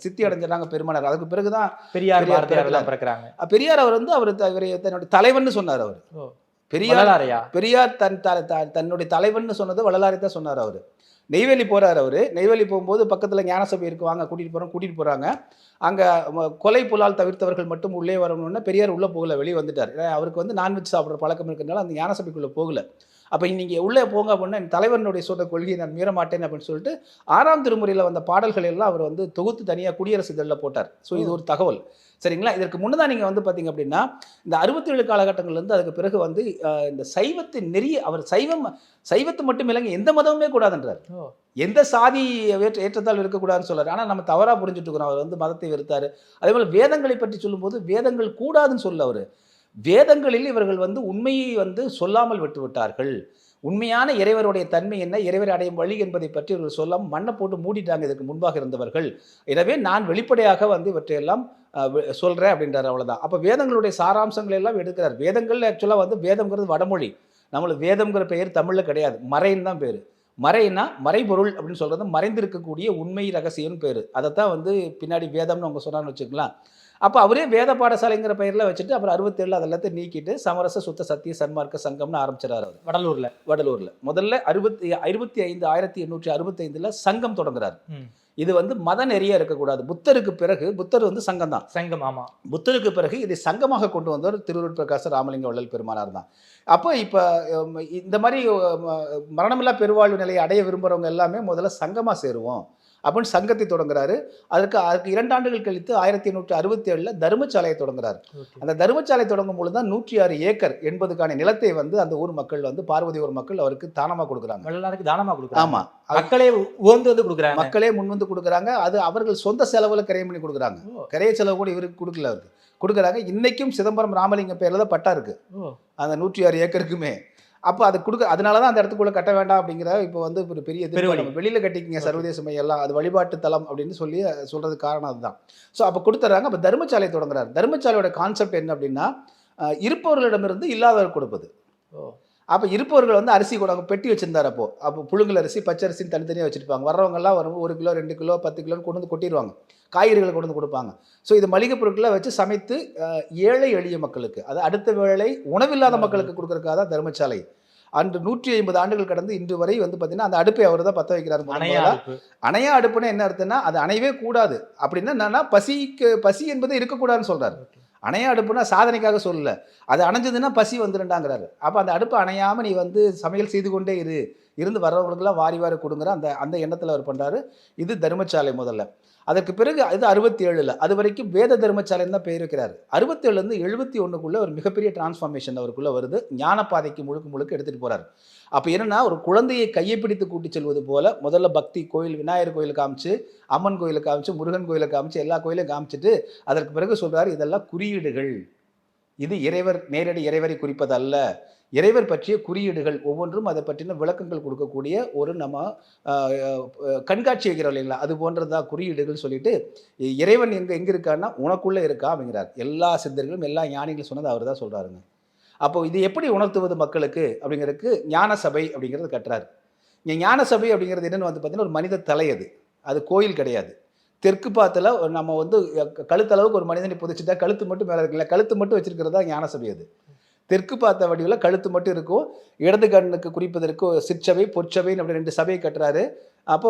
சித்தி அடைஞ்சாங்க பெருமானார். அதுக்கு பிறகுதான் பெரியார் பெரியார் பாரதியார் எல்லாம் பிறக்கிறார். பிறக்கிறாங்க. பெரியார் அவர் வந்து அவர் தன்னுடைய தலைவன் சொன்னார். அவர் ஓ, பெரியார் வள்ளலாரையா? பெரியார் தன்னுடைய தலைவன் சொன்னது வள்ளலாரை தான் சொன்னார். அவர் நெய்வேலி போறாரு. அவரு நெய்வேலி போகும்போது பக்கத்துல ஞானசபை இருக்கு, வாங்க கூட்டிட்டு போறாங்க. அங்க கொலை புலால் தவிர்த்தவர்கள் மட்டும் உள்ளே வரணும்னா பெரியார் உள்ள போகல, வெளியே வந்துட்டார். அவருக்கு வந்து நான்வெஜ் சாப்பிட்ற பழக்கம் இருக்கிறதுனால அந்த ஞானசபைக்குள்ள போகல. அப்போ நீங்கள் உள்ளே போங்க அப்படின்னா என் தலைவனுடைய சொன்ன கொள்கையை நான் மீற மாட்டேன் அப்படின்னு சொல்லிட்டு 6ஆம் திருமுறையில் வந்த பாடல்கள் எல்லாம் அவர் வந்து தொகுத்து தனியாக குடியரசு இதழில் போட்டார். ஸோ இது ஒரு தகவல், சரிங்களா? இதற்கு முன்னதான் நீங்கள் வந்து பார்த்தீங்க அப்படின்னா இந்த 67 காலகட்டங்கள்லேருந்து அதுக்கு பிறகு வந்து இந்த சைவத்தின் நெறிய அவர் சைவத்து மட்டும் இல்லைங்க, எந்த மதமுமே கூடாதுன்றார். எந்த சாதி ஏற்றத்தால் இருக்கக்கூடாதுன்னு சொல்றாரு. ஆனால் நம்ம தவறாக புரிஞ்சுட்டு இருக்கிறோம். அவர் வந்து மதத்தை வெறுத்தார். அதே போல் வேதங்களை பற்றி சொல்லும்போது வேதங்கள் கூடாதுன்னு சொல்ல அவர். வேதங்களில் இவர்கள் வந்து உண்மையை வந்து சொல்லாமல் விட்டு விட்டார்கள். உண்மையான இறைவருடைய தன்மை என்ன, இறைவரை அடையும் வழி என்பதை பற்றி இவர்கள் சொல்லாமல் மண்ணை போட்டு மூடிட்டாங்க இதற்கு முன்பாக இருந்தவர்கள். எனவே நான் வெளிப்படையாக வந்து இவற்றையெல்லாம் சொல்கிறேன் அப்படின்றார். அவ்வளோதான். அப்போ வேதங்களுடைய சாராம்சங்கள் எல்லாம் எடுக்கிறார். வேதங்கள் ஆக்சுவலாக வந்து வேதம்ங்கிறது வடமொழி. நம்மளுக்கு வேதம்ங்கிற பெயர் தமிழில் கிடையாது, மறைன்னு தான் பேர். மறைன்னா மறைபொருள் அப்படின்னு சொல்கிறது மறைந்திருக்கக்கூடிய உண்மை ரகசியம்னு பேர். அதைத்தான் வந்து பின்னாடி வேதம்னு அவங்க சொன்னான்னு வச்சுக்கலாம். அப்போ அவரே வேத பாடசாலைங்கிற பெயரில் வச்சுட்டு அப்புறம் 67 அதெல்லாத்தையும் நீக்கிட்டு சமரச சுத்த சத்திய சன்மார்க்க சங்கம்னு ஆரம்பிச்சிடறாரு. அவர் வடலூரில் முதல்ல 1865 சங்கம் தொடங்குறாரு. இது வந்து மத நெறியா இருக்கக்கூடாது. புத்தருக்கு பிறகு புத்தர் வந்து சங்கம் தான். சங்கம், ஆமா. புத்தருக்கு பிறகு இதை சங்கமாக கொண்டு வந்தவர் திருவருட் பிரகாச ராமலிங்க வள்ளல் பெருமானார் தான். அப்போ இப்போ இந்த மாதிரி மரணமில்லா பெருவாழ்வு நிலையை அடைய விரும்புகிறவங்க எல்லாமே முதல்ல சங்கமாக சேருவோம் அப்படின்னு சங்கத்தை தொடங்குறாரு. அதற்கு 2 ஆண்டுகள் கழித்து 1867 தர்மசாலையை தொடங்குறாரு. அந்த தர்மசாலை தொடங்கும் பொழுது தான் 106 ஏக்கர் 80 நிலத்தை வந்து அந்த ஊர் மக்கள் வந்து பார்வதி ஊர் மக்கள் அவருக்கு தானமாக கொடுக்குறாங்க. வள்ளலாருக்கு தானமா கொடுக்குறாங்க. ஆமா, மக்களே வந்து கொடுக்குறாங்க. மக்களே முன் வந்து கொடுக்குறாங்க. அது அவர்கள் சொந்த செலவுல கிரையம் பண்ணி கொடுக்குறாங்க. கிரைய செலவு கூட இவருக்கு கொடுக்கல, அவருக்கு கொடுக்குறாங்க. இன்னைக்கும் சிதம்பரம் ராமலிங்க பேர்ல தான் பட்டா இருக்கு அந்த 106 ஏக்கருக்குமே. அப்போ அது அதனால தான் அந்த இடத்துக்குள்ள கட்ட வேண்டாம் அப்படிங்கிற இப்போ வந்து ஒரு பெரிய வெளியில் கட்டிக்கிங்க சர்வதேச மையெல்லாம், அது வழிபாட்டு தலம் அப்படின்னு சொல்றதுக்கு காரணம் அதுதான். ஸோ அப்போ கொடுத்துட்றாங்க. அப்போ தர்மசாலை தொடங்குறாரு. தர்மசாலையோட கான்செப்ட் என்ன அப்படின்னா இருப்பவர்களிடமிருந்து இல்லாதவர் கொடுப்பது. அப்போ இருப்பவர்கள் வந்து அரிசி கூட பெட்டி வச்சிருந்தார். அப்போ புழுங்கல் அரிசி பச்சரிசின்னு தனித்தனியாக வச்சுருப்பாங்க. வர்றவங்கெல்லாம் வரும் 1 கிலோ 2 கிலோ 10 கிலோன்னு கொண்டு வந்து கொட்டிடுவாங்க. காய்கறிகளை கொண்டு வந்து கொடுப்பாங்க. ஸோ இது மளிகை பொருட்களை வச்சு சமைத்து ஏழை எளிய மக்களுக்கு, அது அடுத்த வேளை உணவில்லாத மக்களுக்கு கொடுக்கறதுக்காக தான் தர்மசாலை. அன்று 150 ஆண்டுகள் கடந்து இன்று வரை வந்து பார்த்தீங்கன்னா அந்த அடுப்பை அவர் தான் பற்ற வைக்கிறார். அணையா அடுப்புன்னா என்ன அர்த்தம்னா அது அணையவே கூடாது அப்படின்னா என்னன்னா பசி என்பது இருக்கக்கூடாதுன்னு சொல்றாரு. அணையா அடுப்புனா சாதனைக்காக சொல்லல, அது அணைஞ்சதுன்னா பசி வந்துருண்டாங்கிறாரு. அப்போ அந்த அடுப்பு அணையாமல் நீ வந்து சமையல் செய்து கொண்டே இருந்து வர்றவங்களுக்கெல்லாம் வாரி வாரி கொடுங்குற அந்த எண்ணத்தில் அவர் பண்ணுறாரு. இது தர்மசாலை முதல்ல. அதற்கு பிறகு இது 67 அது வரைக்கும் வேத தர்மசாலைன்னு தான் பெயர் வைக்கிறார். 67 71 ஒரு மிகப்பெரிய டிரான்ஸ்ஃபார்மேஷன் அவருக்குள்ளே வருது. ஞானப்பாதைக்கு முழுக்க எடுத்துகிட்டு போகிறார். அப்போ என்னென்னா ஒரு குழந்தையை கையை பிடித்து கூட்டி செல்வது போல முதல்ல பக்தி கோயில், விநாயகர் கோயில் காமிச்சு, அம்மன் கோயிலை காமிச்சு, முருகன் கோயிலை காமிச்சு, எல்லா கோயிலையும் காமிச்சிட்டு அதற்கு பிறகு சொல்கிறார் இதெல்லாம் குறியீடுகள், இது நேரடி இறைவரை குறிப்பதல்ல, இறைவர் பற்றிய குறியீடுகள், ஒவ்வொன்றும் அதை பற்றின விளக்கங்கள் கொடுக்கக்கூடிய ஒரு நம்ம கண்காட்சி வைக்கிறோம் இல்லைங்களா, அது போன்றதான் குறியீடுகள் சொல்லிட்டு இறைவன் எங்கே இருக்கான்னா உனக்குள்ளே இருக்கா அப்படிங்கிறார். எல்லா சித்தர்களும் எல்லா ஞானிகளும் சொன்னது அவர் தான் சொல்கிறாருங்க. அப்போ இது எப்படி உணர்த்துவது மக்களுக்கு அப்படிங்கிறதுக்கு ஞான சபை அப்படிங்கிறது கட்டுறாரு. இங்கே ஞான சபை அப்படிங்கிறது என்னென்னு வந்து பார்த்தீங்கன்னா ஒரு மனித தலை, அது கோயில் கிடையாது. தெற்கு பாத்தில் நம்ம வந்து கழுத்தளவுக்கு ஒரு மனிதனை புதைச்சிட்டா கழுத்து மட்டும் மேலே இருக்குல்ல, கழுத்து மட்டும் வச்சிருக்கிறது தான் ஞான சபை. அது தெற்கு பார்த்த வடிவில் கழுத்து மட்டும் இருக்கும். இடது கண்ணுக்கு குறிப்பதற்கு சிற்சபை பொற்சபைன்னு அப்படி 2 சபையை கட்டுறாரு. அப்போ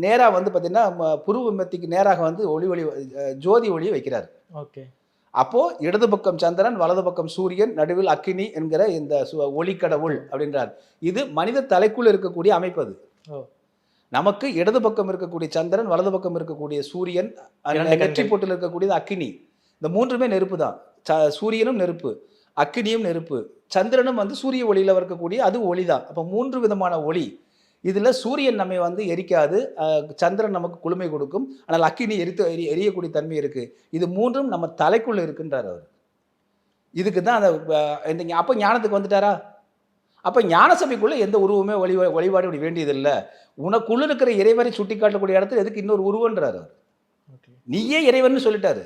நேராக வந்து பார்த்தீங்கன்னா புருவமத்திக்கு நேராக வந்து ஜோதி ஒளியை வைக்கிறார். ஓகே. அப்போது இடது பக்கம் சந்திரன், வலது பக்கம் சூரியன், நடுவில் அக்கினி என்கிற இந்த ஒளிக்கடவுள் அப்படின்றார். இது மனித தலைக்குள் இருக்கக்கூடிய அமைப்பு. அது நமக்கு இடது பக்கம் இருக்கக்கூடிய சந்திரன், வலது பக்கம் இருக்கக்கூடிய சூரியன், நெற்றி போட்டில் இருக்கக்கூடியது அக்கினி. இந்த 3மே நெருப்பு தான். சூரியனும் நெருப்பு, அக்கினியும் நெருப்பு, சந்திரனும் வந்து சூரிய ஒளியில் இருக்கக்கூடிய அது ஒளி தான். அப்போ 3 விதமான ஒளி. இதில் சூரியன் நம்மை வந்து எரிக்காது, சந்திரன் நமக்கு குளுமை கொடுக்கும், ஆனால் அக்கினி எரியக்கூடிய தன்மை இருக்குது. இது 3ம் நம்ம தலைக்குள்ளே இருக்குன்றார் அவர். இதுக்கு தான் அந்த அப்போ ஞானத்துக்கு வந்துட்டாரா? அப்போ ஞான சபைக்குள்ளே எந்த உருவமே வழிபாடு இப்படி வேண்டியதில்லை. உனக்குள்ள இருக்கிற இறைவனை சுட்டி காட்டக்கூடிய இடத்துல எதுக்கு இன்னொரு உருவன்றார் அவர். நீயே இறைவன் சொல்லிட்டாரு.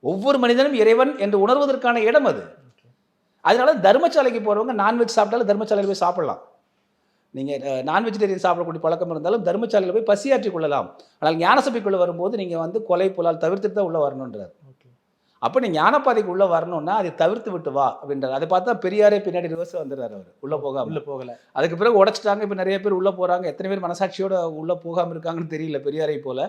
ஒவ்வொரு மனிதனும் இறைவன் என்று உணர்வதற்கான இடம் அது. அதனால தர்மசாலைக்கு போகிறவங்க நான்வெஜ் சாப்பிட்டாலும் தர்மசாலையில் போய் சாப்பிடலாம். நீங்கள் நான் வெஜிடேரியன் சாப்பிடக்கூடிய பழக்கம் இருந்தாலும் தர்மசாலையில் போய் பசியாற்றிக் கொள்ளலாம். ஆனால் ஞானசபைக்குள்ளே வரும்போது நீங்கள் வந்து கொலை புலால் தவிர்த்துட்டு தான் உள்ளே வரணுன்றார். அப்போ நீ ஞானப்பாதைக்கு உள்ளே வரணும்னா அதை தவிர்த்து விட்டு வா அப்படின்றார். அதை பார்த்தா பெரியாரே பின்னாடி ரிவர்ஸ் வந்துடுறாரு. அவர் உள்ளே போகலை. அதுக்கு பிறகு உடைச்சிட்டாங்க. இப்போ நிறைய பேர் உள்ளே போகிறாங்க. எத்தனை பேர் மனசாட்சியோட உள்ளே போகாமல் இருக்காங்கன்னு தெரியல பெரியாரை போல்.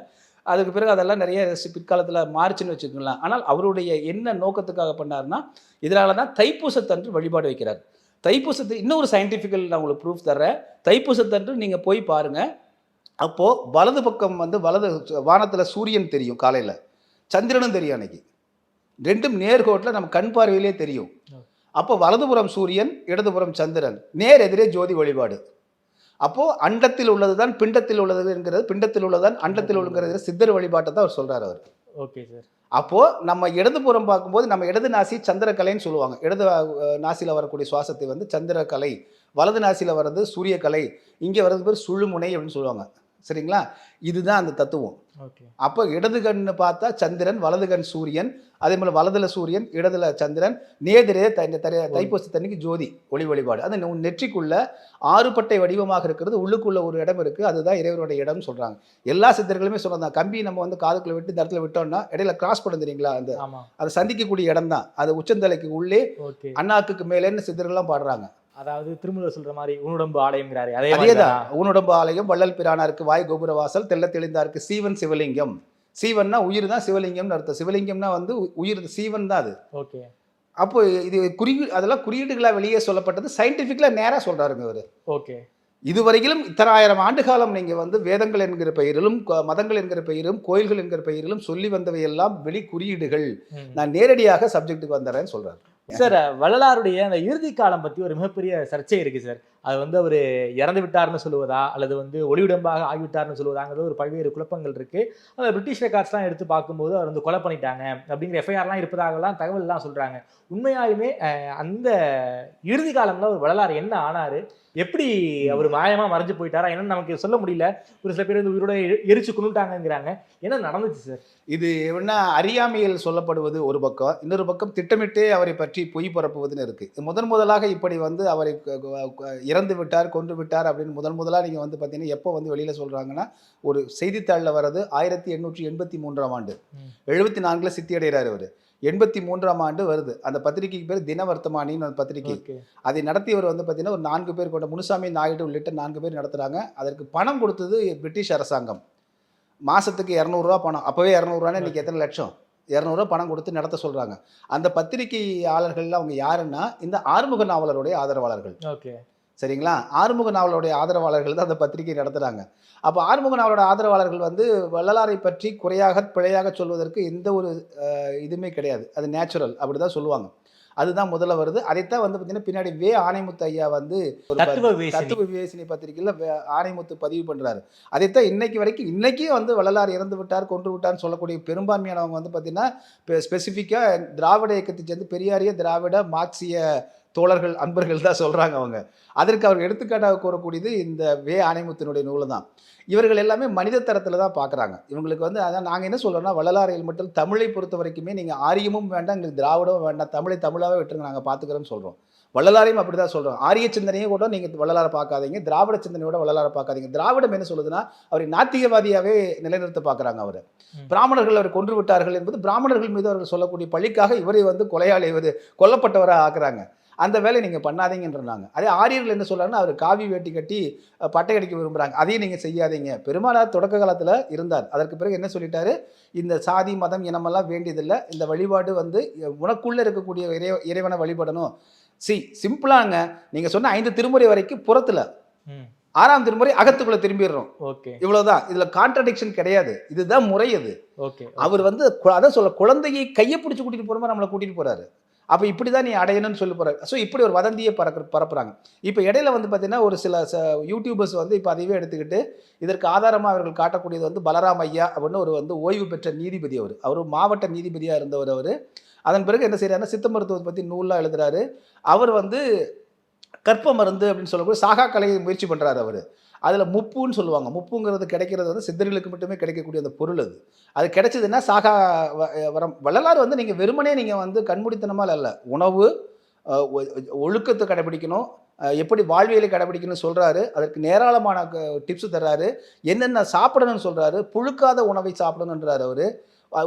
அதுக்கு பிறகு அதெல்லாம் நிறைய பிற்காலத்தில் மாறுச்சுன்னு வச்சுக்கலாம். ஆனால் அவருடைய என்ன நோக்கத்துக்காக பண்ணார்னா, இதனால தான் தைப்பூசத்தன்று வழிபாடு வைக்கிறார். தைப்பூசத்து இன்னொரு சயின்டிஃபிக்கல் நான் உங்களுக்கு ப்ரூஃப் தர்றேன். தைப்பூசத்தன்று நீங்கள் போய் பாருங்கள். அப்போது வலது பக்கம் வந்து வலது வானத்தில் சூரியன் தெரியும், காலையில் சந்திரனும் தெரியும். அன்னைக்கு ரெண்டும் நேர்கோட்டில் நம்ம கண் பார்வையிலே தெரியும். அப்போ வலதுபுறம் சூரியன், இடதுபுறம் சந்திரன், நேர் எதிரே ஜோதி வழிபாடு. அப்போது அண்டத்தில் உள்ளது தான் பிண்டத்தில் உள்ளது என்கிறது, பிண்டத்தில் உள்ளதான் அண்டத்தில் உள்ளுங்கிறது சித்தர் வழிபாட்டை தான் அவர் சொல்கிறார் அவர். Okay sir. அப்போது நம்ம இடதுபுறம் பார்க்கும்போது நம்ம இடது நாசி சந்திரக்கலைன்னு சொல்லுவாங்க. இடது நாசியில் வரக்கூடிய சுவாசத்தை வந்து சந்திரக்கலை, வலது நாசியில் வர்றது சூரியக்கலை, இங்கே வர்றது பேர் சுழுமுனை அப்படின்னு சொல்லுவாங்க. சரிங்களா? இதுதான் அந்த தத்துவம். ஓகே. அப்போ இடது கண்ணு பார்த்தா சந்திரன், வலது கண் சூரியன், அதே போல் வலதுல சூரியன், இடதுல சந்திரன், நேதிரே தைப்பூசத்தன்னைக்கு ஜோதி ஒளி வழிபாடு. அது நெற்றிக்குள்ள ஆறுபட்டை வடிவமாக இருக்கிறது. உள்ளுக்குள்ள ஒரு இடம் இருக்குது, அதுதான் இறைவனுடைய இடம்னு சொல்கிறாங்க. எல்லா சித்தர்களுமே சொன்னதான். கம்பி நம்ம வந்து காதுக்குள்ள விட்டு இந்த இடத்துல விட்டோம்னா இடையில கிராஸ் பண்ண தெரியுங்களா, அந்த அதை சந்திக்கக்கூடிய இடம் தான் அது. உச்சந்தலைக்கு உள்ளே அண்ணாக்குக்கு மேலேன்னு சித்தர்கள்லாம் பாடுறாங்க. அதாவது திருமூலர் சொல்ற மாதிரி ஊனுடம்பு ஆலயம்ங்கிறாரு. அதேதான். ஊனுடம்பு ஆலயம், வள்ளல் பிரானாருக்கு வாய் கோபுர வாசல், தெள்ள தெளிந்தாருக்கு சீவன் சிவலிங்கம். சீவன்னா உயிர் தான், சிவலிங்கம்னு அர்த்தம். சிவலிங்கம்னா வந்து உயிர், சீவன் தான் அது. ஓகே. அப்போ இது அதெல்லாம் குறியீடுகளாக வெளியே சொல்லப்பட்டது. சயின்டிஃபிக்கலாக நேராக சொல்கிறாருங்க இவர். ஓகே. இதுவரையிலும் இத்தனை ஆயிரம் ஆண்டு காலம் நீங்கள் வந்து வேதங்கள் என்கிற பெயரிலும், மதங்கள் என்கிற பெயரும், கோயில்கள் என்கிற பெயரிலும் சொல்லி வந்தவையெல்லாம் வெளி குறியீடுகள். நான் நேரடியாக சப்ஜெக்டுக்கு வந்துடுறேன்னு சொல்கிறார் சார். வள்ளலாருடைய அந்த இறுதி காலம் பற்றி ஒரு மிகப்பெரிய சர்ச்சை இருக்குது சார். அது வந்து அவர் இறந்து விட்டார்னு சொல்லுவதா, அல்லது வந்து ஒளியுடம்பாக ஆகிவிட்டார்னு சொல்லுவதாங்கிறது ஒரு பல்வேறு குழப்பங்கள் இருக்குது. அந்த பிரிட்டிஷ் ரெக்கார்ட்ஸ்லாம் எடுத்து பார்க்கும்போது அவர் வந்து கொலை பண்ணிட்டாங்க அப்படிங்கிற எஃப்ஐஆர்லாம் இருப்பதாகலாம் தகவல்லாம் சொல்கிறாங்க. உண்மையாலுமே அந்த இறுதி காலம்ல ஒரு வள்ளலார் என்ன ஆனார், எப்படி அவர் மாயமாக மறைஞ்சு போயிட்டாரா என்னன்னு நமக்கு சொல்ல முடியல. ஒரு சில பேர் வந்து உயிரோட எரிச்சு கொண்டுட்டாங்கிறாங்க. என்ன நடந்துச்சு சார்? இது என்ன அறியாமையில் சொல்லப்படுவது ஒரு பக்கம், இன்னொரு பக்கம் திட்டமிட்டே அவரை பற்றி பொய் பரப்புவதுன்னு இருக்குது. முதலாக இப்படி வந்து அவரை இறந்து விட்டார், கொன்று விட்டார் அப்படின்னு முதலாக நீங்கள் வந்து பார்த்தீங்கன்னா எப்போ வந்து வெளியில் சொல்கிறாங்கன்னா, ஒரு செய்தித்தாளில் வர்றது 1883ஆம் ஆண்டு, 74 சித்தியடைகிறார் அவர். 83ஆம் ஆண்டு வருது. அந்த பத்திரிகைக்கு பேர் தினவர்த்தமானின்னு அந்த பத்திரிகை. அதை நடத்தியவர் வந்து பார்த்தீங்கன்னா ஒரு 4 பேர் கொண்ட முனுசாமி நாயுடு உள்ளிட்ட 4 பேர் நடத்துகிறாங்க. அதற்கு பணம் கொடுத்தது பிரிட்டிஷ் அரசாங்கம். மாதத்துக்கு 200 பணம். அப்போவே 200 இன்றைக்கி எத்தனை லட்சம்? 200 பணம் கொடுத்து நடத்த சொல்கிறாங்க. அந்த பத்திரிகையாளர்கள் அவங்க யாருன்னா இந்த ஆறுமுக நாவலருடைய ஆதரவாளர்கள். ஓகே. சரிங்களா? ஆறுமுக நாவலருடைய ஆதரவாளர்கள் தான் அந்த பத்திரிகை நடத்துகிறாங்க. அப்போ ஆறுமுக நாவலோட ஆதரவாளர்கள் வந்து வள்ளலாரை பற்றி குறையாக பிழையாக சொல்வதற்கு எந்த ஒரு இதுவுமே கிடையாது. அது நேச்சுரல், அப்படி தான் சொல்லுவாங்க. அதுதான் முதல்ல வருது. அதைத்தான் வந்து பார்த்தீங்கன்னா பின்னாடி ஆணைமுத்து ஐயா வந்து தத்துவ விவேசினி பத்திரிகையில் ஆணைமுத்து பதிவு பண்ணுறாரு. அதைத்தான் இன்னைக்கும் வந்து வள்ளலார் இறந்து விட்டார், கொன்று விட்டார்னு சொல்லக்கூடிய பெரும்பான்மையானவங்க வந்து பார்த்தீங்கன்னா ஸ்பெசிஃபிக்காக திராவிட இயக்கத்தை சேர்ந்து பெரியாரிய திராவிட மார்க்சிய தோழர்கள், அன்பர்கள் தான் சொல்கிறாங்க அவங்க. அதற்கு அவர் எடுத்துக்காட்டாக கூறக்கூடியது இந்த ஆணைமுத்தினுடைய நூலை தான். இவர்கள் எல்லாமே மனித தரத்தில் தான் பார்க்குறாங்க. இவங்களுக்கு வந்து அதான் நாங்கள் என்ன சொல்கிறோம்னா, வள்ளலாரில் மட்டும் தமிழை பொறுத்த வரைக்குமே நீங்கள் ஆரியமும் வேண்டாம், எங்களுக்கு திராவிடமும் வேண்டாம், தமிழை தமிழாகவே விட்டுருங்க, நாங்கள் பார்த்துக்கிறோன்னு சொல்கிறோம். வள்ளலாரையும் அப்படி தான் சொல்கிறோம். ஆரிய சிந்தனையை கூட நீங்கள் வள்ளலாரை பார்க்காதீங்க, திராவிட சிந்தனையோட வள்ளலாரை பார்க்காதீங்க. திராவிடம் என்ன சொல்லுதுன்னா, அவரை நாத்திகவாதியாகவே நிலைநிறுத்த பார்க்குறாங்க. அவர் பிராமணர்கள் அவர் கொன்று விட்டார்கள் என்பது பிராமணர்கள் மீது அவர்கள் சொல்லக்கூடிய பழிக்காக இவரை வந்து கொலையாளி, கொல்லப்பட்டவராக ஆக்குறாங்க. அந்த வேலையை நீங்கள் பண்ணாதீங்கன்றாங்க. அதே ஆரியர்கள் என்ன சொல்கிறாங்கன்னா, அவர் காவி வேட்டி கட்டி பட்டை கடிக்க விரும்புகிறாங்க, அதையும் நீங்கள் செய்யாதீங்க. பெருமானார் தொடக்க காலத்தில் இருந்தார். அதற்கு பிறகு என்ன சொல்லிட்டாரு, இந்த சாதி மதம் இனமெல்லாம் வேண்டியதில்லை, இந்த வழிபாடு வந்து உனக்குள்ளே இருக்கக்கூடிய இறைவனை வழிபடணும். சிம்பிளாங்க. நீங்கள் சொன்ன 5 திருமுறை வரைக்கும் புறத்தில், 6ஆம் திருமுறை அகத்துக்குள்ளே திரும்பிடுறோம். ஓகே, இவ்வளோதான். இதில் கான்ட்ரடிக்ஷன் கிடையாது. இதுதான் முறை. அது ஓகே. அவர் வந்து அதான் சொல்ல, குழந்தையை கையை பிடிச்சி கூட்டிகிட்டு போகிற மாதிரி நம்மளை கூட்டிகிட்டு போகிறாரு. அப்போ இப்படி தான் நீ அடையணும்னு சொல்லி போகிறாரு. ஸோ இப்படி ஒரு வதந்தியை பரப்புகிறாங்க. இப்போ இடையில வந்து பார்த்தீங்கன்னா ஒரு சில யூடியூபர்ஸ் வந்து இப்போ அதையே எடுத்துக்கிட்டு இதற்கு ஆதாரமாக அவர்கள் காட்டக்கூடியது வந்து பலராம் ஐயா அப்படின்னு ஒரு வந்து ஓய்வு பெற்ற நீதிபதி. அவர் மாவட்ட நீதிபதியாக இருந்தவர். அவர் அதன் பிறகு என்ன செய்கிறாருன்னா, சித்த மருத்துவத்தை பற்றி நூலாக எழுதுகிறாரு. அவர் வந்து கற்ப மருந்து அப்படின்னு சொல்லக்கூடிய சாகா கலையை முயற்சி பண்ணுறாரு அவர். அதில் முப்புன்னு சொல்லுவாங்க. முப்புங்கிறது கிடைக்கிறது வந்து சித்தர்களுக்கு மட்டுமே கிடைக்கக்கூடிய அந்த பொருள் அது. அது கிடைச்சதுன்னா சாகா வரம். வள்ளலார் வந்து நீங்கள் வெறுமனே நீங்கள் வந்து கண்மூடித்தனமால அல்ல, உணவு, ஒழுக்கத்தை கடைபிடிக்கணும், எப்படி வாழ்வியலை கடைபிடிக்கணும்னு சொல்கிறாரு. அதற்கு ஏராளமான டிப்ஸ் தர்றாரு. என்னென்ன சாப்பிடணும்னு சொல்கிறாரு. புழுக்காத உணவை சாப்பிடணுன்றார் அவர்.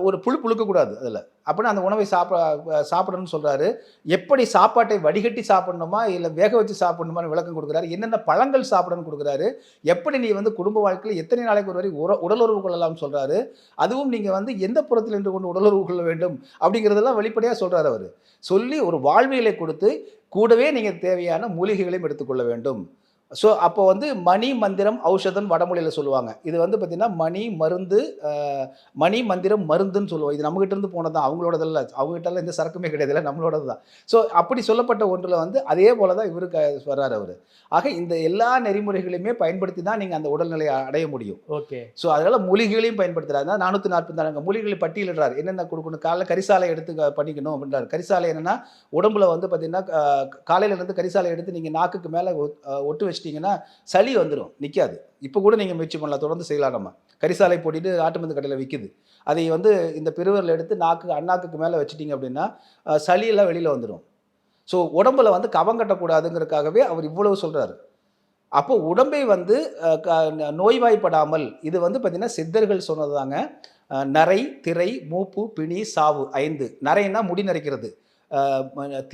ஒரு புழுக்கக்கூடாது அதில். அப்படின்னா அந்த உணவை சாப்பிடணும்னு சொல்கிறாரு. எப்படி சாப்பாட்டை வடிகட்டி சாப்பிடணுமா இல்லை வேக வச்சு சாப்பிடணுமான்னு விளக்கம் கொடுக்குறாரு. என்னென்ன பழங்கள் சாப்பிடணும்னு கொடுக்குறாரு. எப்படி நீ வந்து குடும்ப வாழ்க்கையில் எத்தனை நாளைக்கு ஒரு வரை உடலுறவு கொள்ளலாம்னு சொல்கிறாரு. அதுவும் நீங்கள் வந்து எந்த புறத்தில் நின்று கொண்டு உடலுறவு கொள்ள வேண்டும் அப்படிங்கிறதெல்லாம் வெளிப்படையாக சொல்கிறார் அவர். சொல்லி ஒரு வாழ்வியலை கொடுத்து கூடவே நீங்கள் தேவையான மூலிகைகளையும் எடுத்துக்கொள்ள வேண்டும். ஸோ அப்போ வந்து மணி மந்திரம் ஔஷதம் வடமொழியில் சொல்லுவாங்க. இது வந்து பார்த்திங்கன்னா மணி மருந்து, மணி மந்திரம் மருந்துன்னு சொல்லுவோம். இது நம்மகிட்ட இருந்து போனதான், அவங்களோடதில்ல. அவங்ககிட்ட எந்த சரக்குமே கிடையாதுல்ல, நம்மளோடது தான். ஸோ அப்படி சொல்லப்பட்ட ஒன்றில் வந்து அதே போல தான் இவருக்கு வர்றார் அவர். ஆக இந்த எல்லா நெறிமுறைகளையுமே பயன்படுத்தி தான் நீங்கள் அந்த உடல்நிலையை அடைய முடியும். ஓகே. ஸோ அதனால் மூலிகைகளையும் பயன்படுத்துகிறாரு. 444 மூலிகைகளை பட்டியலிடுறாரு. என்னென்ன கொடுக்கணும். காலைல கரிசாலை எடுத்து பண்ணிக்கணும் அப்படின்றார். கரிசாலை என்னென்னா உடம்புல வந்து பார்த்திங்கன்னா காலையிலேருந்து கரிசாலை எடுத்து நீங்கள் நாக்குக்கு மேலே ஒட்டு வச்சிட்டிங்கன்னா சளி வந்துடும், நிற்காது. இப்போ கூட நீங்கள் முயற்சி பண்ணலாம், தொடர்ந்து செய்யலாம். நம்ம கரிசாலை போட்டிட்டு ஆட்டு மருந்து கடையில் விற்கிது. அதை வந்து இந்த பெருவரில் எடுத்து அண்ணாக்குக்கு மேலே வச்சிட்டிங்க அப்படின்னா சளியெல்லாம் வெளியில் வந்துடும். ஸோ உடம்புல வந்து கவம் கட்டக்கூடாதுங்கிறதுக்காகவே அவர் இவ்வளவு சொல்கிறாரு. அப்போ உடம்பை வந்து நோய்வாய்ப்படாமல், இது வந்து பார்த்திங்கன்னா சித்தர்கள் சொன்னது தாங்க. நரை, திரை, மூப்பு, பிணி, சாவு 5. நரைன்னா முடி நரைக்கிறது,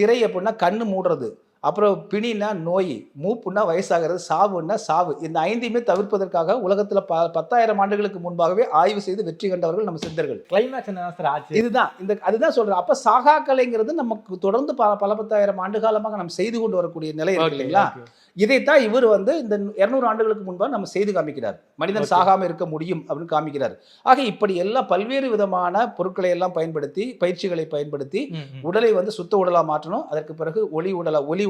திரை அப்படின்னா கண்ணு மூடுறது, அப்புறம் பிணினா நோய், மூப்புன்னா வயசாகிறது, சாவுன்னா சாவு. இந்த 5ஐயுமே தவிர்ப்பதற்காக உலகத்தில் 10,000 ஆண்டுகளுக்கு முன்பாகவே ஆய்வு செய்து வெற்றி கண்டவர்கள் நம்ம சித்தர்கள். கிளைமேக்ஸ் என்ன சார் ஆச்சு? இதுதான் அதுதான் சொல்கிறேன். அப்போ சாகா கலைங்கிறது நமக்கு தொடர்ந்து பல 10,000 ஆண்டு காலமாக நம்ம செய்து கொண்டு வரக்கூடிய நிலை இருக்கு இல்லைங்களா? இதைத்தான் இவர் வந்து இந்த 200 ஆண்டுகளுக்கு முன்பாக நம்ம செய்து காமிக்கிறார். மனிதன் சாகாமல் இருக்க முடியும் அப்படின்னு காமிக்கிறார். ஆக இப்படி எல்லாம் பல்வேறு விதமான பொருட்களை எல்லாம் பயன்படுத்தி, பயிற்சிகளை பயன்படுத்தி உடலை வந்து சுத்த உடலாக மாற்றணும். அதற்கு பிறகு ஒளி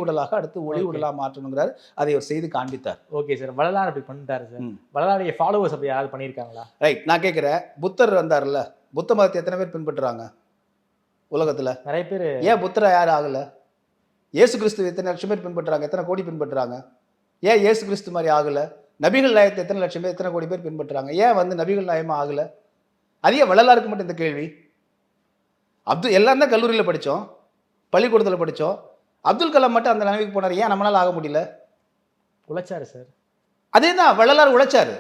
உடலாக அடுத்து ஒளி உடலாக மாற்றணுங்கிறார். அதை அவர் செய்து காண்பித்தார். Okay sir. வள்ளலார் அப்படி பண்ணிட்டாரு சார். வள்ளலாருடைய ஃபாலோவர்ஸ் அப்படி யாராவது பண்ணியிருக்காங்களா? ரைட். நான் கேட்குறேன், புத்தர் வந்தார்ல, புத்த மதத்தை எத்தனை பேர் பின்பற்றுறாங்க உலகத்தில்? நிறைய பேர். ஏன் புத்தரை யாரும் ஆகலை? இயேசு கிறிஸ்து எத்தனை லட்சம் பேர் பின்பற்றுறாங்க? எத்தனை கோடி பின்பற்றுறாங்க? ஏன் இயேசு கிறிஸ்து மாதிரி ஆகலை? நபிகள் நாயகத்தை எத்தனை லட்சம் பேர், எத்தனை கோடி பேர் பின்பற்றுறாங்க? ஏன் வந்து நபிகள் நாயகமாக ஆகலை? அதே வள்ளலாருக்கு மட்டும் இந்த கேள்வி. எல்லாம் தான் கல்லூரியில் படித்தோம், பள்ளிக்கூடத்தில் படித்தோம். அப்துல் கலாம் மட்டும் அந்த நிலைமைக்கு போனார். ஏன் நம்மளால் ஆக முடியல? உழைச்சாரு சார். அதே தான் வள்ளலார் உழைச்சாரு.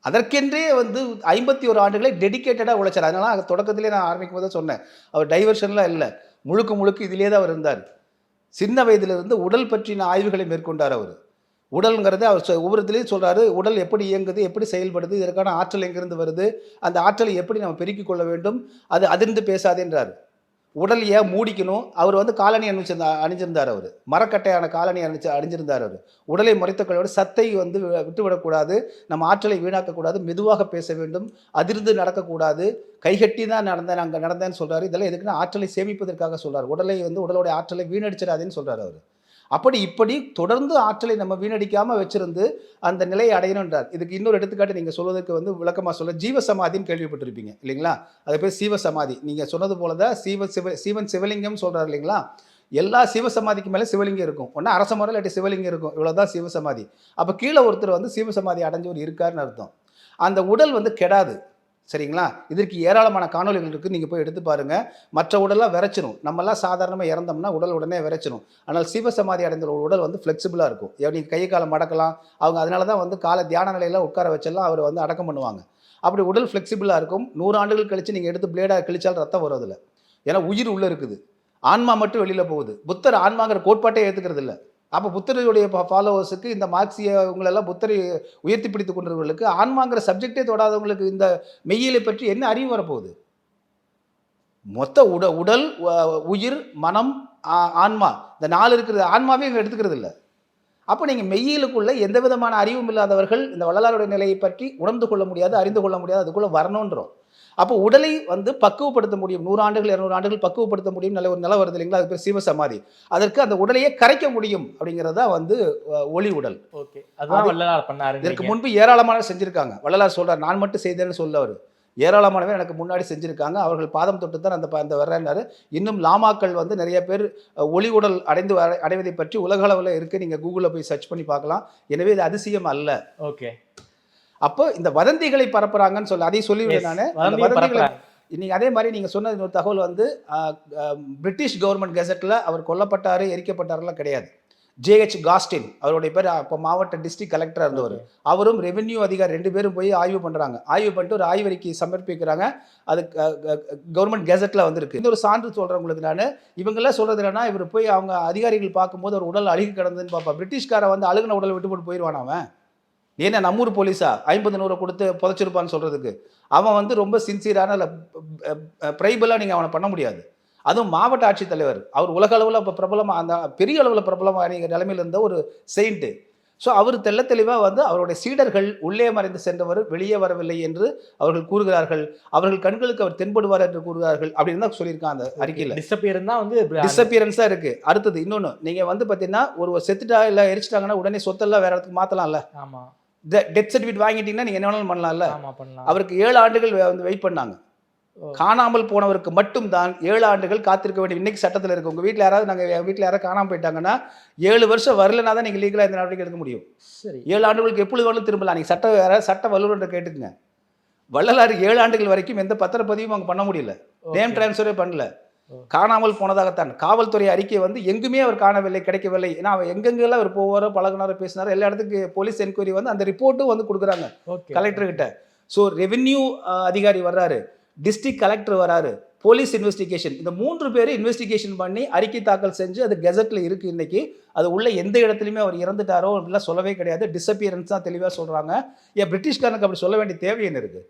அதற்கென்றே வந்து 51 ஆண்டுகளை டெடிக்கேட்டடாக உழைச்சார். அதனால தொடக்கத்திலே நான் ஆரம்பிக்கும் போது சொன்னேன், அவர் டைவர்ஷன்லாம் இல்லை, முழுக்க இதிலே தான் அவர் இருந்தார். சின்ன வயதிலிருந்து உடல் பற்றின ஆய்வுகளை மேற்கொண்டார் அவர். உடல்ங்கிறத அவர் ஒவ்வொருத்திலையும் சொல்கிறாரு. உடல் எப்படி இயங்குது, எப்படி செயல்படுது, இதற்கான ஆற்றல் எங்கிருந்து வருது, அந்த ஆற்றலை எப்படி நம்ம பெருக்கிக் கொள்ள வேண்டும், அது அதிர்ந்து பேசாதேன்றார். உடல் ஏன் மூடிக்கணும்? அவர் வந்து காலணி அணிஞ்சிருந்தார். அவர் மரக்கட்டையான காலணி அணிஞ்சிருந்தார். அவர் உடலை முறைத்தக்கொள்ள சத்தை வந்து விட்டுவிடக்கூடாது, நம்ம ஆற்றலை வீணாக்கக்கூடாது, மெதுவாக பேச வேண்டும், அதிர்ந்து நடக்கக்கூடாது, கைகட்டி தான் அங்கே நடந்தேன்னு சொல்கிறார். இதெல்லாம் எதுக்குன்னா ஆற்றலை சேமிப்பதற்காக சொல்கிறார். உடலை வந்து உடலுடைய ஆற்றலை வீணடிச்சிடாதேன்னு சொல்கிறார் அவர். இப்படி தொடர்ந்து ஆற்றலை நம்ம வீணடிக்காமல் வச்சிருந்து அந்த நிலையை அடையணுன்றார். இதுக்கு இன்னொரு எடுத்துக்காட்டு நீங்கள் சொல்வதற்கு வந்து விளக்கமாக சொல்ல, ஜீவசமாதின்னு கேள்விப்பட்டிருப்பீங்க இல்லைங்களா? அது பேர் சீவசமாதி. நீங்கள் சொன்னது போல தான் சீவன் சிவலிங்கம் சொல்கிறார் இல்லைங்களா? எல்லா சிவசமாதிக்கு மேலே சிவலிங்கம் இருக்கும். ஒன்றா அரச மரம் இல்லாட்டி சிவலிங்கம் இருக்கும். இவ்வளோதான் சிவசமாதி. அப்போ கீழே ஒருத்தர் வந்து சிவசமாதி அடைஞ்சவர் இருக்காருன்னு அர்த்தம். அந்த உடல் வந்து கெடாது, சரிங்களா? இதற்கு ஏராளமான காணொலிகள் இருக்குது, நீங்கள் போய் எடுத்து பாருங்கள். மற்ற உடலாம் விரைச்சிடும். நம்மளாம் சாதாரணமாக இறந்தோம்னா உடல் உடனே விரைச்சிடும். ஆனால் சிவசமாதி அடைந்த உடல் வந்து ஃப்ளெக்சிபிளாக இருக்கும். நீங்கள் கை காலை மடக்கலாம். அவங்க அதனால தான் வந்து காலை தியான நிலையில் உட்கார வச்செல்லாம் அவர் வந்து அடக்கம் பண்ணுவாங்க. அப்படி உடல் ஃப்ளெக்சிபிளாக இருக்கும். 100 ஆண்டுகள் கழித்து நீங்கள் எடுத்து பிளேடாக கிழிச்சால் ரத்தம் வரும் அதில். ஏன்னா உயிர் உள்ளே இருக்குது, ஆன்மா மட்டும் வெளியில் போகுது. புத்தர் ஆன்மாங்கிற கோட்பாட்டே ஏற்றுக்கிறது இல்லை. அப்போ புத்தருடைய ஃபாலோவர்ஸுக்கு, இந்த மார்க்சியவங்களெல்லாம் புத்தரை உயர்த்தி பிடித்து கொண்டவர்களுக்கு, ஆன்மாங்கிற சப்ஜெக்டே தொடாதவங்களுக்கு இந்த மெய்யியலை பற்றி என்ன அறிவு வரப்போகுது? மொத்த உடல், உயிர், மனம், ஆன்மா, இந்த 4 இருக்கிறது. ஆன்மாவே இங்கே எடுத்துக்கிறது இல்லை. அப்போ நீங்கள் மெய்யியலுக்குள்ளே எந்த விதமான அறிவும் இல்லாதவர்கள் இந்த வள்ளலாருடைய நிலையை பற்றி உணர்ந்து கொள்ள முடியாது, அறிந்து கொள்ள முடியாது, அதுக்குள்ளே வரணுன்றோம். அப்போ உடலை வந்து பக்குவப்படுத்த முடியும். 100 ஆண்டுகள் 200 ஆண்டுகள் பக்குவப்படுத்த முடியும். நல்ல ஒரு நிலை வருது இல்லைங்களா? அது பேர் சிவசமாதி. அதற்கு அந்த உடலையே கரைக்க முடியும் அப்படிங்கிறதா வந்து ஒளி உடல். ஓகே, அதுதான் வள்ளலார் பண்ணாரு. இதற்கு முன்பு ஏராளமான செஞ்சிருக்காங்க. வள்ளலார் சொல்றார், நான் மட்டும் செய்தேன்னு சொல்ல அவர். ஏராளமானவர் எனக்கு முன்னாடி செஞ்சுருக்காங்க, அவர்கள் பாதம் தொட்டு தான் அந்த வர்றேன்னாரு. இன்னும் லாமாக்கள் வந்து நிறைய பேர் ஒளி உடல் அடைவதை பற்றி உலக அளவில் இருக்குது, நீங்கள் கூகுளில் போய் சர்ச் பண்ணி பார்க்கலாம். எனவே இது அதிசயம் அல்ல. ஓகே. அப்போ இந்த வதந்திகளை பரப்புறாங்கன்னு சொல்ல அதையும் சொல்லிவிடுவேன் நான். வதந்திகளை நீங்கள் அதே மாதிரி நீங்கள் சொன்னது ஒரு தகவல் வந்து பிரிட்டிஷ் கவர்மெண்ட் கெசட்டில் அவர் கொல்லப்பட்டார் எரிக்கப்பட்டாரெல்லாம் கிடையாது. ஜேஹெச் காஸ்டின் அவருடைய பேர் அப்போ மாவட்ட டிஸ்ட்ரிக்ட் கலெக்டராக இருந்தவர். அவரும் ரெவென்யூ அதிகாரி 2 பேரும் போய் ஆய்வு பண்ணுறாங்க. ஆய்வு பண்ணிட்டு ஒரு ஆய்வறிக்கை சமர்ப்பிக்கிறாங்க. அது கவர்மெண்ட் கெசட்டில் வந்திருக்கு. இந்த ஒரு சான்று சொல்கிறேன் உங்களுக்கு நான். இவங்கெல்லாம் சொல்கிறது என்னன்னா, இவர் போய் அவங்க அதிகாரிகள் பார்க்கும்போது ஒரு உடல் அழுகி கிடந்ததுன்னு பார்ப்பா. பிரிட்டிஷ்காரை வந்து அழுகின உடலை விட்டு போட்டு போயிடுவான் அவன். ஏன்னா நம்மூர் போலீஸா 50-100 கொடுத்து புதைச்சிருப்பான்னு சொல்கிறதுக்கு அவன் வந்து ரொம்ப சின்சியரான இல்லை ப்ரைபலாக நீங்கள் அவனை பண்ண முடியாது. அதுவும் மாவட்ட ஆட்சித்தலைவர், அவர் உலக அளவில் இப்போ பிரபலமாக அந்த பெரிய அளவில் பிரபலமாக நீங்கள் நிலைமையில் இருந்த ஒரு செயின்ட்டு. ஸோ அவர் தெளிவாக வந்து அவருடைய சீடர்கள் உள்ளே மறைந்து சென்றவர் வெளியே வரவில்லை என்று அவர்கள் கூறுகிறார்கள். அவர்கள் கண்களுக்கு அவர் தென்படுவார் என்று கூறுகிறார்கள் அப்படின்னு தான் சொல்லியிருக்காங்க அந்த அறிக்கையில். டிஸப்பியரன்ஸாக இருக்குது. அடுத்தது இன்னொன்று, நீங்கள் வந்து பார்த்தீங்கன்னா ஒரு செத்துட்டா இல்லை எரிச்சிட்டாங்கன்னா உடனே சொத்தெல்லாம் வேறு இடத்துக்கு மாற்றலாம்ல. ஆமாம். டெத் சர்டிஃபிகேட் வாங்கிட்டீங்கன்னா நீங்கள் என்ன வேணாலும் பண்ணலாம்ல. அவருக்கு 7 ஆண்டுகள் வந்து வெயிட் பண்ணாங்க. காணாமல் போனவருக்கு மட்டும் தான் 7 ஆண்டுகள் காத்திருக்க வேண்டிய இன்னைக்கு சட்டத்தில் இருக்கு. உங்கள் வீட்டில் யாராவது எங்கள் வீட்டில் யாராவது காணாமல் போயிட்டாங்கன்னா 7 வருஷம் வரலனா தான் நீங்கள் லீகலாக இந்த நடவடிக்கை எடுக்க முடியும். சரி, 7 ஆண்டுகளுக்கு எப்பொழுது வரலும் திரும்பலாம். நீங்கள் யாராவது சட்ட வல்லுநர் கேட்டுக்குங்க. வள்ளலார் 7 ஆண்டுகள் வரைக்கும் எந்த பத்திரப்பதிவும் அவங்க பண்ண முடியல, நேம் டிரான்ஸ்ஃபரே பண்ணல. காணாமல் போனதாகத்தான் காவல்துறை அறிக்கை வந்து எங்குமே அவர் காணவில்லை, கிடைக்கவில்லை. ஏன்னா அவர் எங்கெங்கெல்லாம் அவர் போவாரோ பழகினாரோ பேசினாரோ எல்லா இடத்துக்கு போலீஸ் என்கொயரி வந்து அந்த ரிப்போர்ட்டும் வந்து கொடுக்குறாங்க கலெக்டர்கிட்ட. ஸோ ரெவென்யூ அதிகாரி வர்றாரு, டிஸ்ட்ரிக்ட் கலெக்டர் வராரு, போலீஸ் இன்வெஸ்டிகேஷன், இந்த 3 பேர் இன்வெஸ்டிகேஷன் பண்ணி அறிக்கை தாக்கல் செஞ்சு அது கெசட்டில் இருக்குது. இன்னைக்கு அது உள்ள எந்த இடத்துலையுமே அவர் இறந்துட்டாரோ அப்படிலாம் சொல்லவே கிடையாது. டிஸப்பியரன்ஸ் தான் தெளிவாக சொல்கிறாங்க. ஏன் பிரிட்டிஷ்காரனுக்கு அப்படி சொல்ல வேண்டிய தேவை என்ன இருக்குது?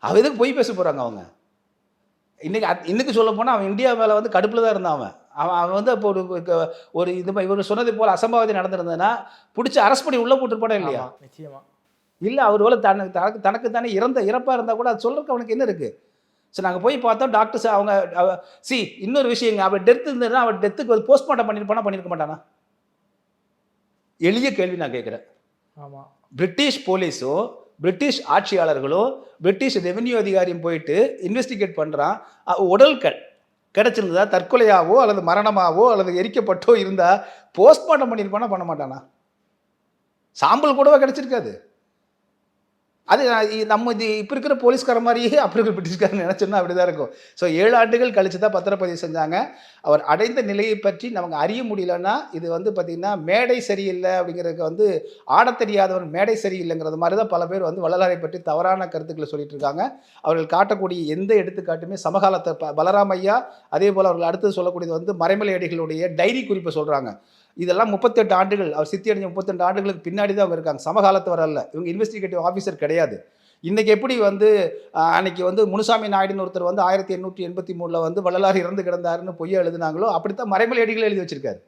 அவ எதுக்கு போய் பேச போகிறாங்க அவங்க? இன்னைக்கு சொல்ல போனால் அவன் இந்தியா மேலே வந்து கடுப்பில் தான் இருந்தான். அவன் வந்து இப்போ ஒரு இது இவர் சொன்னது போல் அசம்பாவிதம் நடந்திருந்ததுன்னா பிடிச்சி அரெஸ்ட் பண்ணி உள்ளே போட்டுருப்பானே இல்லையா? நிச்சயமா இல்லை, அவர் வேலை தனக்கு தானே இறப்பாக இருந்தால் கூட அது சொல்கிறதுக்கு அவனுக்கு என்ன இருக்குது? ஸோ நாங்கள் போய் பார்த்தோம் டாக்டர்ஸ் அவங்க இன்னொரு விஷயங்க, அவள் டெத்து இருந்ததுன்னா அவள் டெத்துக்கு வந்து போஸ்ட்மார்ட்டம் பண்ணியிருக்க மாட்டானா? எளிய கேள்வி நான் கேட்குறேன். ஆமாம், பிரிட்டிஷ் போலீஸோ பிரிட்டிஷ் ஆட்சியாளர்களோ பிரிட்டிஷ் ரெவென்யூ அதிகாரியும் போயிட்டு இன்வெஸ்டிகேட் பண்ணுறான். உடல் கிடச்சிருந்ததா தற்கொலையாவோ அல்லது மரணமாவோ அல்லது எரிக்கப்பட்டோ இருந்தால் போஸ்ட்மார்ட்டம் பண்ணியிருப்பானா பண்ண மாட்டானா? சாம்பல் கூடவா கிடச்சிருக்காது. அது நம்ம இது இப்போ இருக்கிற போலீஸ்கார மாதிரியே அப்படி இருக்கிற பிரிட்டிஷ்காரன் நினச்சோன்னா அப்படி தான் இருக்கும். ஸோ 7 ஆண்டுகள் கழித்து தான் பத்திரப்பதிவு செஞ்சாங்க. அவர் அடைந்த நிலையை பற்றி நமக்கு அறிய முடியலன்னா இது வந்து பார்த்திங்கன்னா மேடை சரியில்லை அப்படிங்கிறதுக்கு வந்து ஆடத் தெரியாதவன் மேடை சரியில்லைங்கிறது மாதிரி தான் பல பேர் வந்து வள்ளலாரை பற்றி தவறான கருத்துக்களை சொல்லிட்டு இருக்காங்க. அவர்கள் காட்டக்கூடிய எந்த எடுத்துக்காட்டுமே சமகாலத்தை பலராமையா அதே போல் அவர்கள் அடுத்தது சொல்லக்கூடியது வந்து மறைமலை அடிகளுடைய டைரி குறிப்பை சொல்கிறாங்க. இதெல்லாம் 38 ஆண்டுகள் அவர் சித்தி அடைஞ்ச 38 ஆண்டுகளுக்கு பின்னாடி தான் அவங்க இருக்காங்க. சமகாலத்து வரல. இவங்க இன்வெஸ்டிகேட்டிவ் ஆஃபீஸர் கிடையாது. இன்றைக்கி எப்படி வந்து அன்னைக்கு வந்து முனுசாமி நாயுடுன்னு ஒருத்தர் வந்து 1883 வந்து வள்ளலார் இறந்து கிடந்தாருன்னு பொய்யா எழுதினாங்களோ அப்படித்தான் மறைமலை அடிகள் எழுதி வச்சிருக்காரு.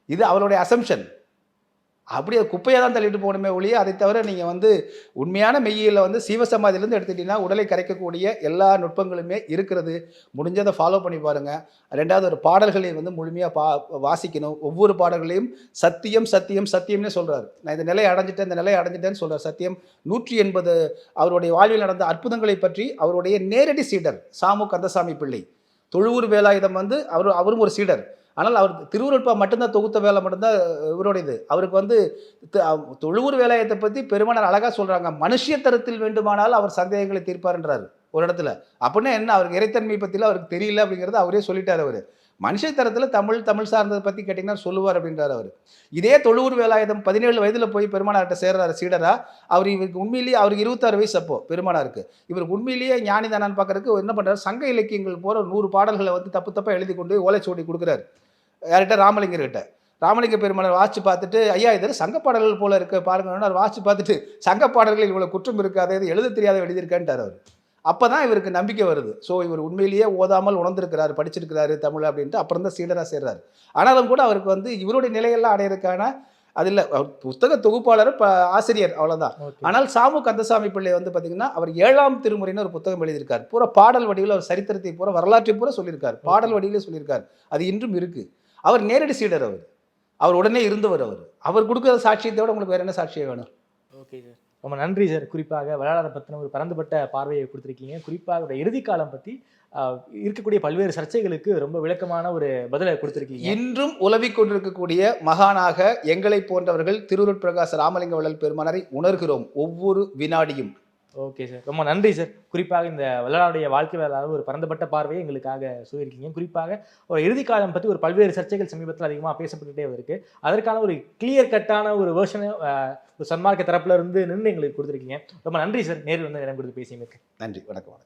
இது அவருடைய அசம்ஷன். அப்படி அது குப்பையாக தான் தள்ளிட்டு போகணுமே ஒழிய அதை தவிர நீங்கள் வந்து உண்மையான மெய்யியில் வந்து சீவசமாதியிலேருந்து எடுத்துக்கிட்டிங்கன்னா உடலை கரைக்கக்கூடிய எல்லா நுட்பங்களுமே இருக்கிறது. முடிஞ்சதை ஃபாலோ பண்ணி பாருங்கள். 2வது ஒரு பாடல்களை வந்து முழுமையாக வாசிக்கணும். ஒவ்வொரு பாடல்களையும் சத்தியம் சத்தியம் சத்தியம்னே சொல்கிறார். நான் இந்த நிலையை அடைஞ்சிட்டேன்னு சொல்கிறார். சத்தியம் 180 அவருடைய வாழ்வில் நடந்த அற்புதங்களை பற்றி அவருடைய நேரடி சீடர் சாமு கந்தசாமி பிள்ளை. தொழுவூர் வேலாயுதம் வந்து அவரும் ஒரு சீடர். ஆனால் அவர் திருவுருட்பா மட்டும்தான் தொகுத்த வேலை மட்டும்தான் இவருடையது. அவருக்கு வந்து தொழுவூர் வேலாயத்தை பற்றி பெருமானார் அழகாக சொல்கிறாங்க. மனுஷிய தரத்தில் வேண்டுமானால் அவர் சந்தேகங்களை தீர்ப்பார்ன்றார் ஒரு இடத்துல. அப்படின்னா என்ன, அவருக்கு இறைத்தன்மை பற்றிலாம் அவருக்கு தெரியல அப்படிங்கிறத அவரே சொல்லிட்டார். அவர் மனுஷ தரத்தில் தமிழ் சார்ந்ததை பற்றி கேட்டிங்கன்னா சொல்லுவார் அப்படின்றார் அவர். இதே தொழுவூர் வேலாயுதம் 17 வயதில் போய் பெருமானார்கிட்ட சேர்றாரு சீடரா. இவருக்கு உண்மையிலேயே அவருக்கு 26 வயசு அப்போ பெருமானாருக்கு. இவருக்கு உண்மையிலேயே ஞானி தானான்னு பார்க்கறதுக்கு என்ன பண்ணுறாரு, சங்க இலக்கியங்கள் போகிற 100 பாடல்களை வந்து தப்பாக எழுதி கொண்டு ஓலைச்சுவடி கொடுக்குறாரு யார்கிட்ட, ராமலிங்கர்கிட்ட. ராமலிங்க பெருமானார் வாசித்து பார்த்துட்டு, ஐயா இது சங்க பாடல்கள் போல இருக்க பாருங்கன்னா வாசித்து பார்த்துட்டு சங்க பாடல்களில் இவ்வளோ குற்றம் இருக்காது, இது எழுத தெரியாத எழுதியிருக்கான்ட்டார் அவர். அப்போ தான் இவருக்கு நம்பிக்கை வருது. ஸோ இவர் உண்மையிலேயே ஓதாமல் உணர்ந்திருக்கிறாரு, படிச்சிருக்கிறாரு தமிழ் அப்படின்ட்டு. அப்புறம் தான் சீடராக சேர்றாரு. ஆனாலும் கூட அவருக்கு வந்து இவருடைய நிலையெல்லாம் அடையிறதுக்கான அதில் அவர் புத்தக தொகுப்பாளர் ஆசிரியர் அவ்வளோதான். ஆனால் சாமு கந்தசாமி பிள்ளை வந்து பார்த்திங்கன்னா அவர் 7ஆம் திருமுறைன்னு ஒரு புத்தகம் எழுதியிருக்கார். பூரா பாடல் வடிவில் அவர் சரித்திரத்தை பூரா வரலாற்றை பூரா சொல்லியிருக்கார். பாடல் வடிவிலே சொல்லியிருக்கார். அது இன்றும் இருக்குது. அவர் நேரடி சீடர். அவர் உடனே இருந்தவர். அவர் கொடுக்குற சாட்சியத்தை விட உங்களுக்கு வேறு என்ன சாட்சியம் வேணும்? Okay sir. ரொம்ப நன்றி சார். குறிப்பாக வள்ளலாரை பற்றின ஒரு பரந்துபட்ட பார்வையை கொடுத்துருக்கீங்க. குறிப்பாக அவருடைய இறுதி காலம் பற்றி இருக்கக்கூடிய பல்வேறு சர்ச்சைகளுக்கு ரொம்ப விளக்கமான ஒரு பதிலை கொடுத்துருக்கீங்க. இன்றும் உலவிக் கொண்டிருக்கக்கூடிய மகானாக எங்களை போன்றவர்கள் திருவருட்பிரகாச ராமலிங்க வள்ளல் பெருமானாரை உணர்கிறோம் ஒவ்வொரு வினாடியும். ஓகே சார், ரொம்ப நன்றி சார். குறிப்பாக இந்த வள்ளலாருடைய வாழ்க்கை வரலாறு ஒரு பரந்துபட்ட பார்வையை எங்களுக்காக சொல்லியிருக்கீங்க. குறிப்பாக ஒரு இறுதி காலம் பற்றி ஒரு பல்வேறு சர்ச்சைகள் சமீபத்தில் அதிகமாக பேசப்பட்டுட்டே இருக்கு. அதற்கான ஒரு கிளியர் கட்டான ஒரு வேர்ஷனை ஒரு சன்மார்க்க தரப்புல இருந்து நின்று எங்களுக்கு கொடுத்துருக்கீங்க. ரொம்ப நன்றி சார், நேரில் வந்து இடம் கொடுத்து பேசியமைக்கு. நன்றி, வணக்கம்.